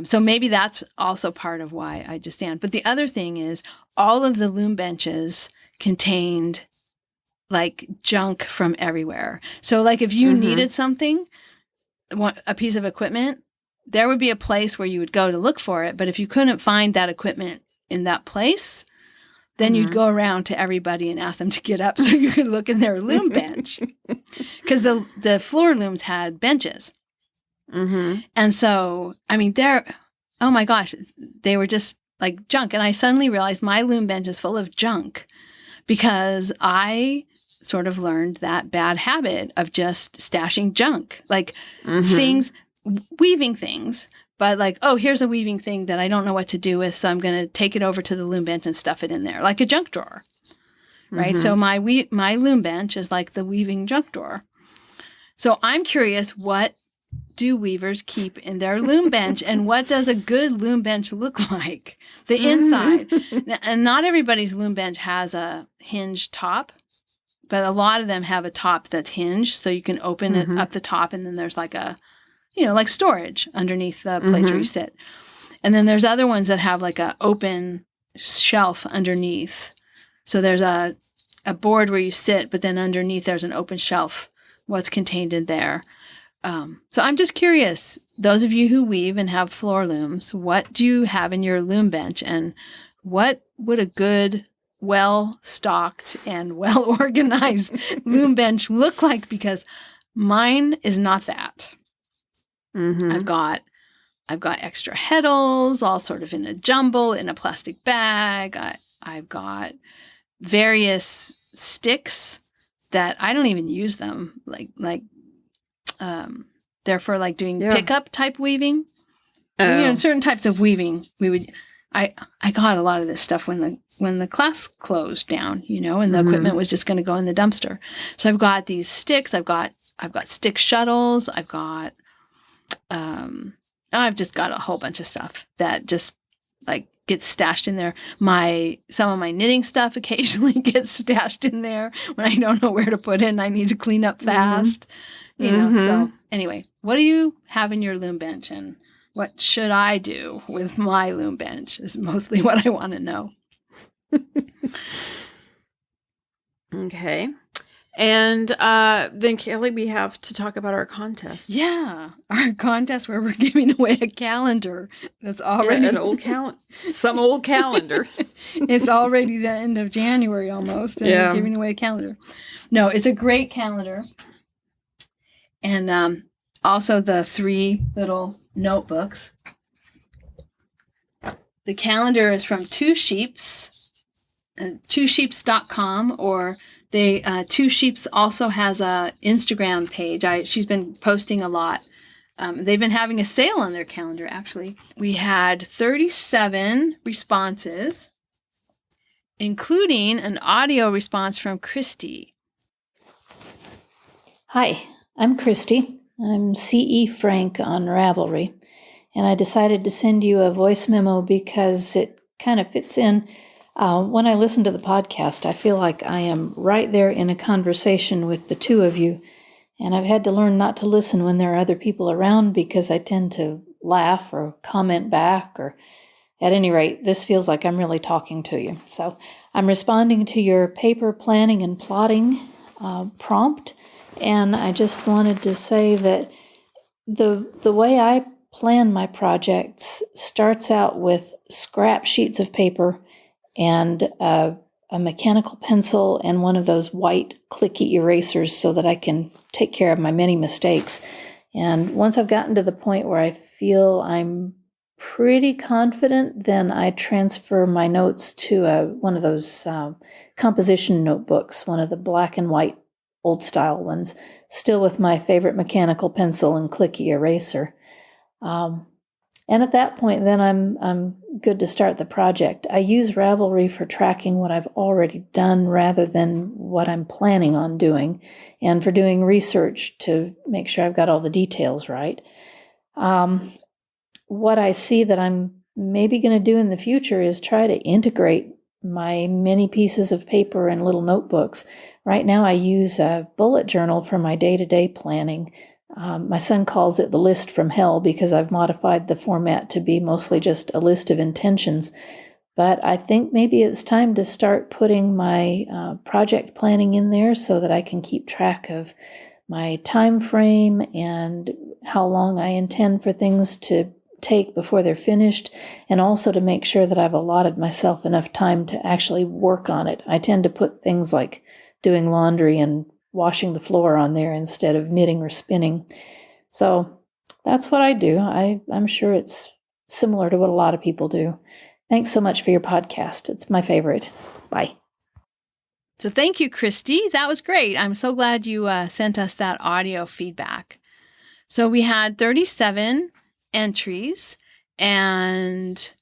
So maybe that's also part of why I just stand. But the other thing is all of the loom benches contained like junk from everywhere. So like if you needed something, a piece of equipment, there would be a place where you would go to look for it. But if you couldn't find that equipment in that place, then you'd go around to everybody and ask them to get up so you could look in their loom bench. Because the floor looms had benches. Mm-hmm. And so, I mean, oh my gosh, they were just like junk. And I suddenly realized my loom bench is full of junk because I sort of learned that bad habit of just stashing junk, like things, weaving things, but like, oh, here's a weaving thing that I don't know what to do with, so I'm going to take it over to the loom bench and stuff it in there, like a junk drawer, right? So my loom bench is like the weaving junk drawer. So I'm curious, what do weavers keep in their loom bench, and what does a good loom bench look like? The inside. And not everybody's loom bench has a hinged top, but a lot of them have a top that's hinged, so you can open it up the top, and then there's like a, like storage underneath the place where you sit. And then there's other ones that have like a open shelf underneath. So there's a board where you sit, but then underneath there's an open shelf, what's contained in there. So I'm just curious, those of you who weave and have floor looms, what do you have in your loom bench, and what would a good, well-stocked and well-organized loom bench look like? Because mine is not that. I've got extra heddles, all sort of in a jumble, in a plastic bag. I've got various sticks that I don't even use them, they're for like doing pickup type weaving. Certain types of weaving I got a lot of this stuff when the class closed down, and the equipment was just going to go in the dumpster. So I've got these sticks, I've got stick shuttles, I've just got a whole bunch of stuff that just like gets stashed in there. Some of my knitting stuff occasionally gets stashed in there when I don't know where to put it and I need to clean up fast. So anyway, what do you have in your loom bench, and what should I do with my loom bench is mostly what I want to know. Okay. And then, Kelly, we have to talk about our contest. Yeah, our contest where we're giving away a calendar that's already... some old calendar. It's already the end of January almost, and we're giving away a calendar. No, it's a great calendar. And also the 3 little notebooks. The calendar is from Two Sheeps, twosheeps.com, or Two Sheeps also has a Instagram page. She's been posting a lot. They've been having a sale on their calendar, actually. We had 37 responses, including an audio response from Christy. Hi, I'm Christy. I'm CE Frank on Ravelry, and I decided to send you a voice memo because it kind of fits in. When I listen to the podcast, I feel like I am right there in a conversation with the two of you, and I've had to learn not to listen when there are other people around because I tend to laugh or comment back, or at any rate, this feels like I'm really talking to you. So I'm responding to your paper planning and plotting prompt, and I just wanted to say that the way I plan my projects starts out with scrap sheets of paper and a mechanical pencil and one of those white clicky erasers so that I can take care of my many mistakes. And once I've gotten to the point where I feel I'm pretty confident, then I transfer my notes to one of those composition notebooks, one of the black and white old style ones, still with my favorite mechanical pencil and clicky eraser. And at that point, then I'm good to start the project. I use Ravelry for tracking what I've already done rather than what I'm planning on doing, and for doing research to make sure I've got all the details right. What I see that I'm maybe going to do in the future is try to integrate my many pieces of paper and little notebooks. Right now I use a bullet journal for my day-to-day planning. My son calls it the list from hell because I've modified the format to be mostly just a list of intentions. But I think maybe it's time to start putting my project planning in there so that I can keep track of my time frame and how long I intend for things to take before they're finished, and also to make sure that I've allotted myself enough time to actually work on it. I tend to put things like doing laundry and washing the floor on there instead of knitting or spinning. So that's what I do. I'm sure it's similar to what a lot of people do. Thanks so much for your podcast. It's my favorite. Bye. So thank you, Christy. That was great. I'm so glad you sent us that audio feedback. So we had 37 entries and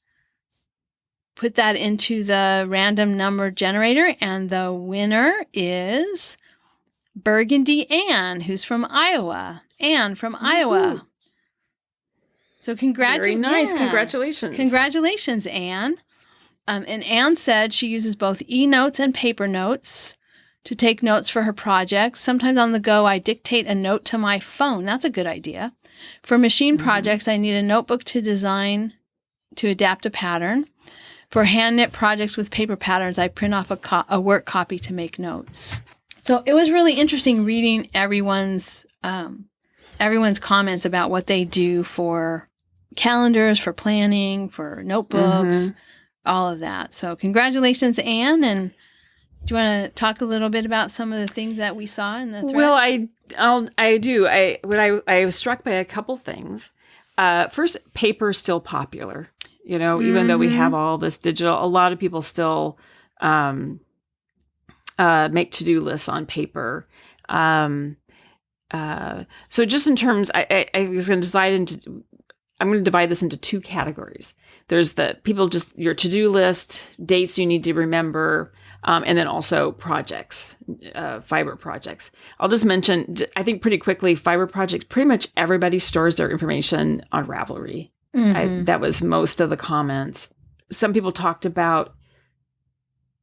put that into the random number generator. And the winner is Burgundy Ann, who's from Iowa. Ann from Iowa. So congratulations. Very nice. Congratulations. Congratulations, Ann. And Ann said she uses both e-notes and paper notes to take notes for her projects. Sometimes on the go, I dictate a note to my phone. That's a good idea. For machine projects, I need a notebook to design to adapt a pattern. For hand knit projects with paper patterns, I print off a work copy to make notes. So it was really interesting reading everyone's comments about what they do for calendars, for planning, for notebooks, all of that. So congratulations, Anne. And do you want to talk a little bit about some of the things that we saw in the thread? Well, I do. I was struck by a couple things. First, paper is still popular. You know, even though we have all this digital, a lot of people still make to-do lists on paper. So just in terms, I was going to I'm going to divide this into two categories. There's the people, just your to-do list, dates you need to remember, and then also projects, fiber projects. I'll just mention, I think pretty quickly, fiber projects, pretty much everybody stores their information on Ravelry. That was most of the comments. Some people talked about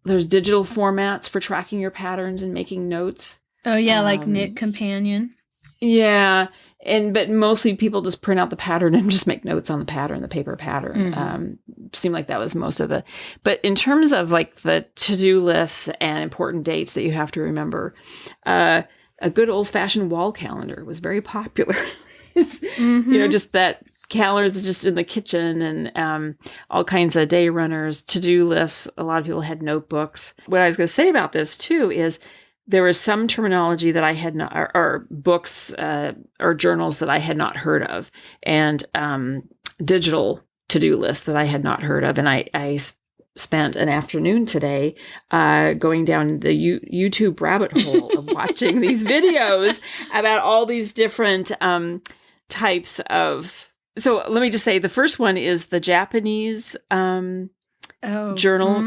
there's digital formats for tracking your patterns and making notes. Oh, yeah, like Knit Companion. Yeah. But mostly people just print out the pattern and just make notes on the pattern, the paper pattern. Seemed like that was most of the, but in terms of like the to-do lists and important dates that you have to remember, a good old fashioned wall calendar was very popular. You know, just that calendar just in the kitchen and all kinds of day runners, to-do lists. A lot of people had notebooks. What I was going to say about this too is there was some terminology that I had not, or books or journals that I had not heard of, and digital to-do lists that I had not heard of. And I spent an afternoon today going down the YouTube rabbit hole of watching these videos about all these different types of. So let me just say, the first one is the Japanese journal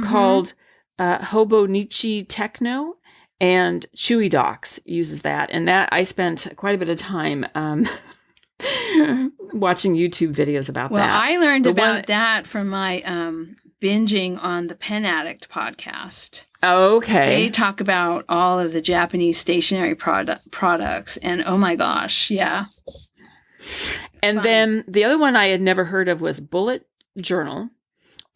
called Hobonichi Techno. And Chewy Docs uses that. And that I spent quite a bit of time watching YouTube videos about that. Well, I learned about that from my binging on the Pen Addict podcast. Okay. They talk about all of the Japanese stationery products. And oh my gosh, yeah. And then the other one I had never heard of was Bullet Journal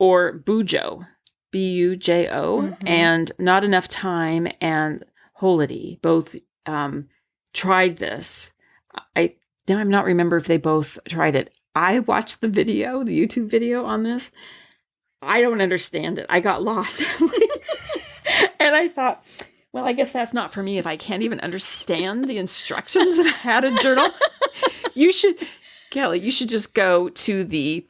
or Bujo. Bujo, and Not Enough Time and Holey both tried this. I'm not remember if they both tried it. I watched the video, the YouTube video on this. I don't understand it. I got lost. And I thought, well, I guess that's not for me if I can't even understand the instructions of how to journal. Kelly, you should just go to the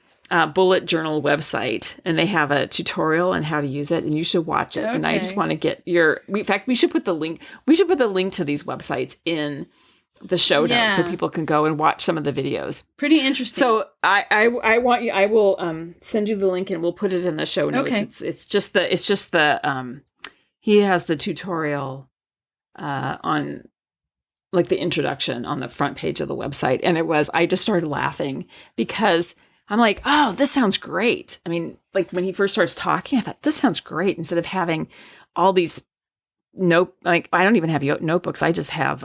Bullet Journal website, and they have a tutorial on how to use it, and you should watch it. Okay. And I just want to get in fact, we should put the link to these websites in the show notes so people can go and watch some of the videos. Pretty interesting. So I will send you the link and we'll put it in the show notes. Okay. It's just the he has the tutorial on like the introduction on the front page of the website. And I just started laughing because I'm like, oh, this sounds great. I mean, like when he first starts talking, I thought, this sounds great. Instead of having all these I don't even have notebooks. I just have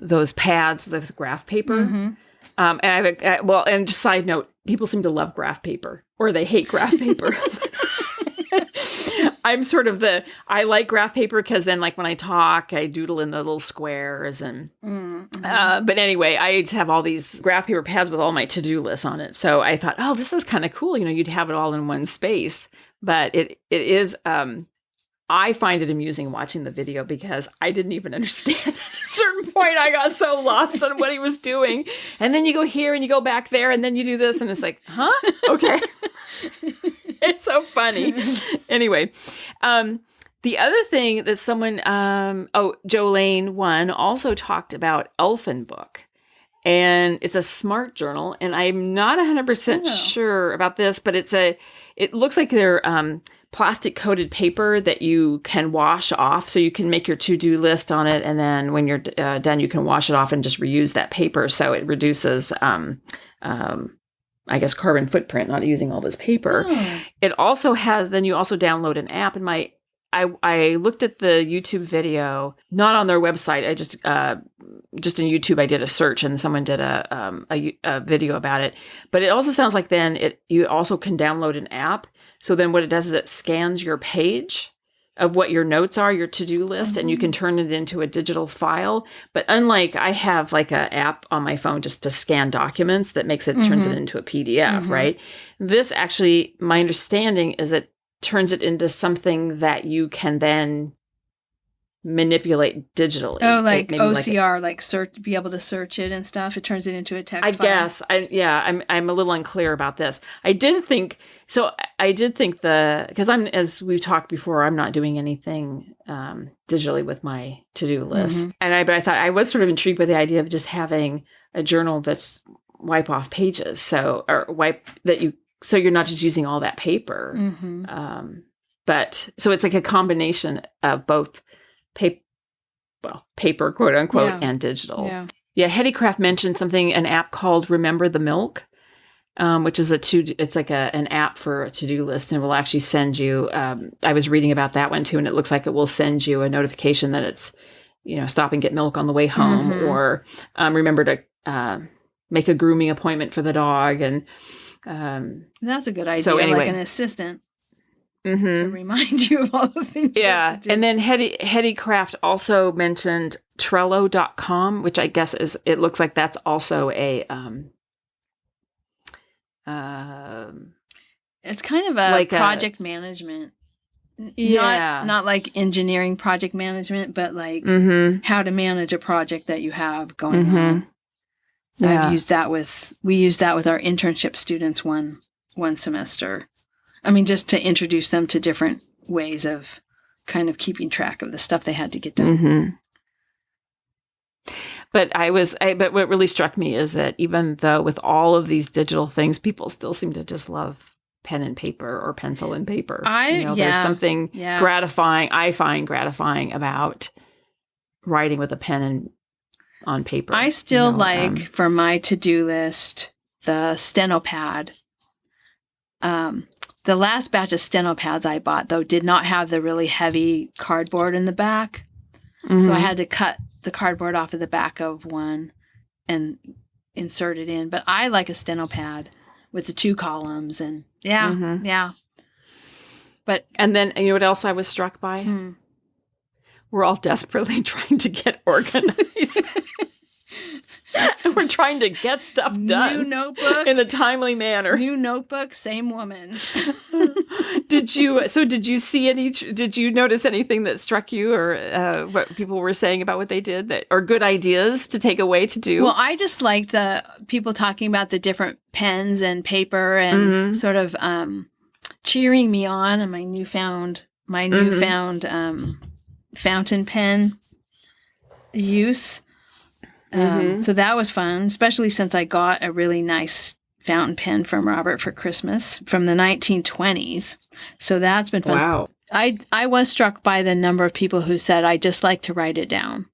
those pads with graph paper. And just side note, people seem to love graph paper or they hate graph paper. I'm sort of I like graph paper because then like when I talk, I doodle in the little squares and, but anyway, I just have all these graph paper pads with all my to-do lists on it. So I thought, oh, this is kind of cool. You know, you'd have it all in one space, but it is, I find it amusing watching the video because I didn't even understand at a certain point. I got so lost on what he was doing. And then you go here and you go back there and then you do this. And it's like, huh? Okay. It's so funny. Anyway, the other thing that someone, Jolene one also talked about Elfin Book. And it's a smart journal. And I'm not 100% sure about this, but it looks like they're plastic coated paper that you can wash off. So you can make your to-do list on it. And then when you're done, you can wash it off and just reuse that paper. So it reduces, I guess, carbon footprint, not using all this paper. Oh. It also has, then you also download an app. And I looked at the YouTube video, not on their website. I just in YouTube, I did a search and someone did a video about it. But it also sounds like then you also can download an app. So then what it does is it scans your page of what your notes are, your to-do list, and you can turn it into a digital file. But unlike I have like an app on my phone just to scan documents that turns it into a PDF, right? This actually, my understanding is it turns it into something that you can then manipulate digitally. Oh, like OCR, like search, be able to search it and stuff. It turns it into a text file. Guess. I'm a little unclear about this. I did think because as we've talked before, I'm not doing anything digitally with my to-do list. But I thought I was sort of intrigued by the idea of just having a journal that's wipe off pages. So you're not just using all that paper. But so it's like a combination of both paper, quote unquote, and digital. Yeah. Hettycraft mentioned an app called Remember the Milk, which is it's like an app for a to-do list, and it will actually send you, I was reading about that one too, and it looks like it will send you a notification that it's, stop and get milk on the way home, or remember to make a grooming appointment for the dog. And that's a good idea. So anyway, like an assistant. To remind you of all the things you have to do. And then Hettycraft also mentioned Trello.com, which I guess it looks like that's also a it's kind of a project management. Not like engineering project management, but like how to manage a project that you have going on. We used that with our internship students one semester. I mean, just to introduce them to different ways of kind of keeping track of the stuff they had to get done. But but what really struck me is that even though with all of these digital things, people still seem to just love pen and paper or pencil and paper. There's something gratifying. I find gratifying about writing with a pen and on paper. I still for my to-do list, the Stenopad. The last batch of Stenopads I bought, though, did not have the really heavy cardboard in the back. So I had to cut the cardboard off of the back of one and insert it in. But I like a Stenopad with the 2 columns. And But and then, you know what else I was struck by? We're all desperately trying to get organized. We're trying to get stuff done. New notebook in a timely manner. New notebook, same woman. Did you notice anything that struck you, or what people were saying about what they did or good ideas to take away to do? Well, I just liked the people talking about the different pens and paper and sort of cheering me on and my newfound fountain pen use. So that was fun, especially since I got a really nice fountain pen from Robert for Christmas from the 1920s. So that's been fun. Wow. I was struck by the number of people who said, I just like to write it down.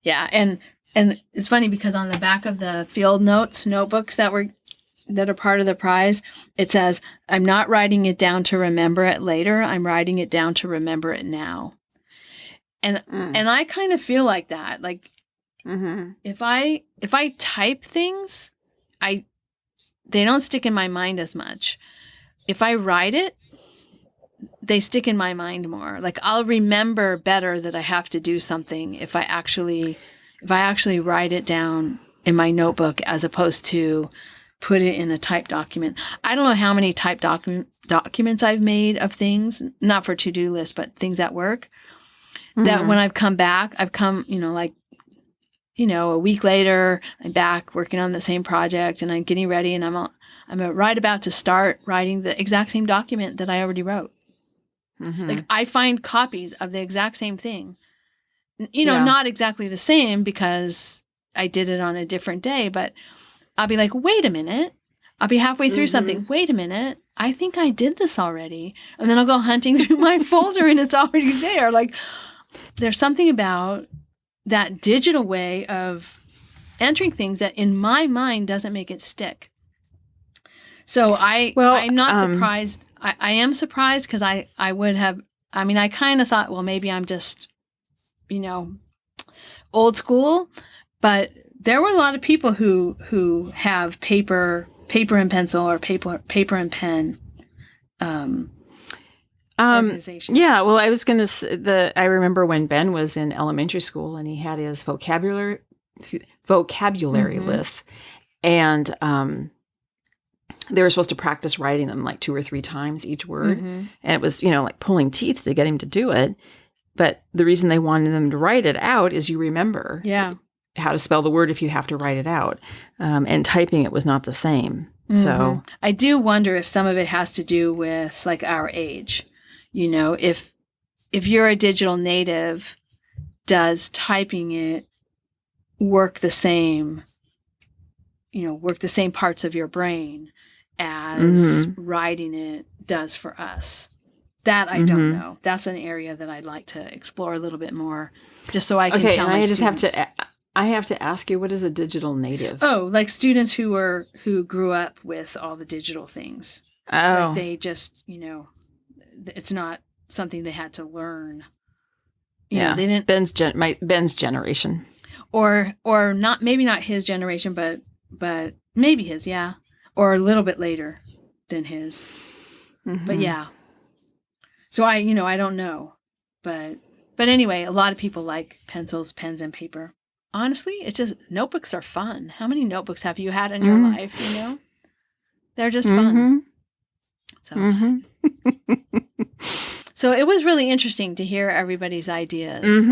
Yeah. And it's funny because on the back of the field notebooks that are part of the prize, it says, I'm not writing it down to remember it later. I'm writing it down to remember it now. And I kind of feel like that. Like if I type things, they don't stick in my mind as much. If I write it, they stick in my mind more. Like I'll remember better that I have to do something if I actually write it down in my notebook as opposed to put it in a typed document. I don't know how many typed documents I've made of things, not for to-do list, but things at work, that when I've come back, a week later, I'm back working on the same project and I'm getting ready and I'm right about to start writing the exact same document that I already wrote. Like I find copies of the exact same thing, not exactly the same because I did it on a different day, but I'll be like, wait a minute. I'll be halfway through something. Wait a minute. I think I did this already. And then I'll go hunting through my folder and it's already there. Like there's something about that digital way of entering things that in my mind doesn't make it stick. So I'm not surprised. I am surprised because I kind of thought, well, maybe I'm just, old school, but there were a lot of people who have paper and pencil or paper and pen organization. Yeah, well, I was going to I remember when Ben was in elementary school and he had his vocabulary lists, and they were supposed to practice writing them like 2 or 3 times each word, and it was like pulling teeth to get him to do it. But the reason they wanted them to write it out is you remember how to spell the word if you have to write it out, and typing it was not the same. So I do wonder if some of it has to do with like our age. If you're a digital native, does typing it work the same parts of your brain as writing it does for us? That I don't know. That's an area that I'd like to explore a little bit more, just so I can tell my students. I have to ask you, what is a digital native? Oh, like students who grew up with all the digital things. Oh. Like they just, it's not something they had to learn. They didn't. Ben's generation. Or not, maybe not his generation, but maybe his, yeah. Or a little bit later than his. But yeah. So I don't know. But anyway, a lot of people like pencils, pens, and paper. Honestly, it's just notebooks are fun. How many notebooks have you had in your life, They're just fun. So So it was really interesting to hear everybody's ideas.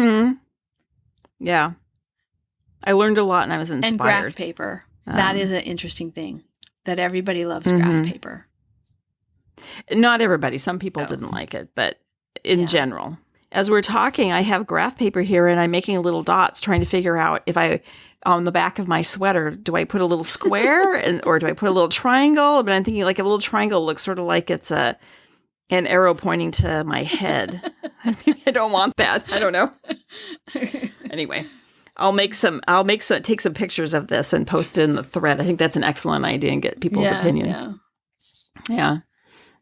Yeah. I learned a lot and I was inspired. And graph paper. That is an interesting thing, that everybody loves graph paper. Not everybody. Some people didn't like it, but in general. As we're talking, I have graph paper here and I'm making little dots trying to figure out if on the back of my sweater, do I put a little square or do I put a little triangle? But I'm thinking like a little triangle looks sort of like it's an arrow pointing to my head. Maybe I don't want that. I don't know. Anyway, take some pictures of this and post it in the thread. I think that's an excellent idea and get people's opinion. Yeah.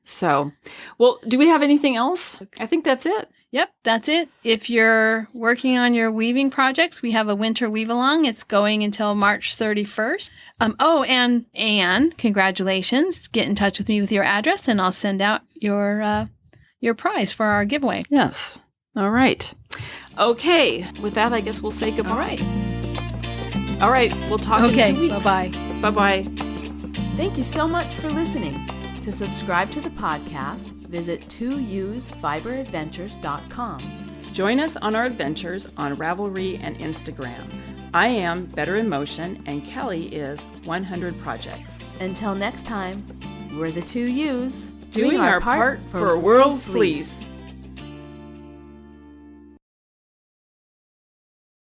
So, well, do we have anything else? I think that's it. Yep, that's it. If you're working on your weaving projects, we have a winter weave along. It's going until March 31st. And Anne, congratulations. Get in touch with me with your address and I'll send out your prize for our giveaway. Yes. All right. Okay. With that, I guess we'll say goodbye. All right. We'll talk in 2 weeks. Bye-bye. Bye-bye. Thank you so much for listening. To subscribe to the podcast, visit 2usfiberadventures.com. Join us on our adventures on Ravelry and Instagram. I am Better in Motion and Kelly is 100 Projects. Until next time, we're the 2Us doing our part for World Fleece.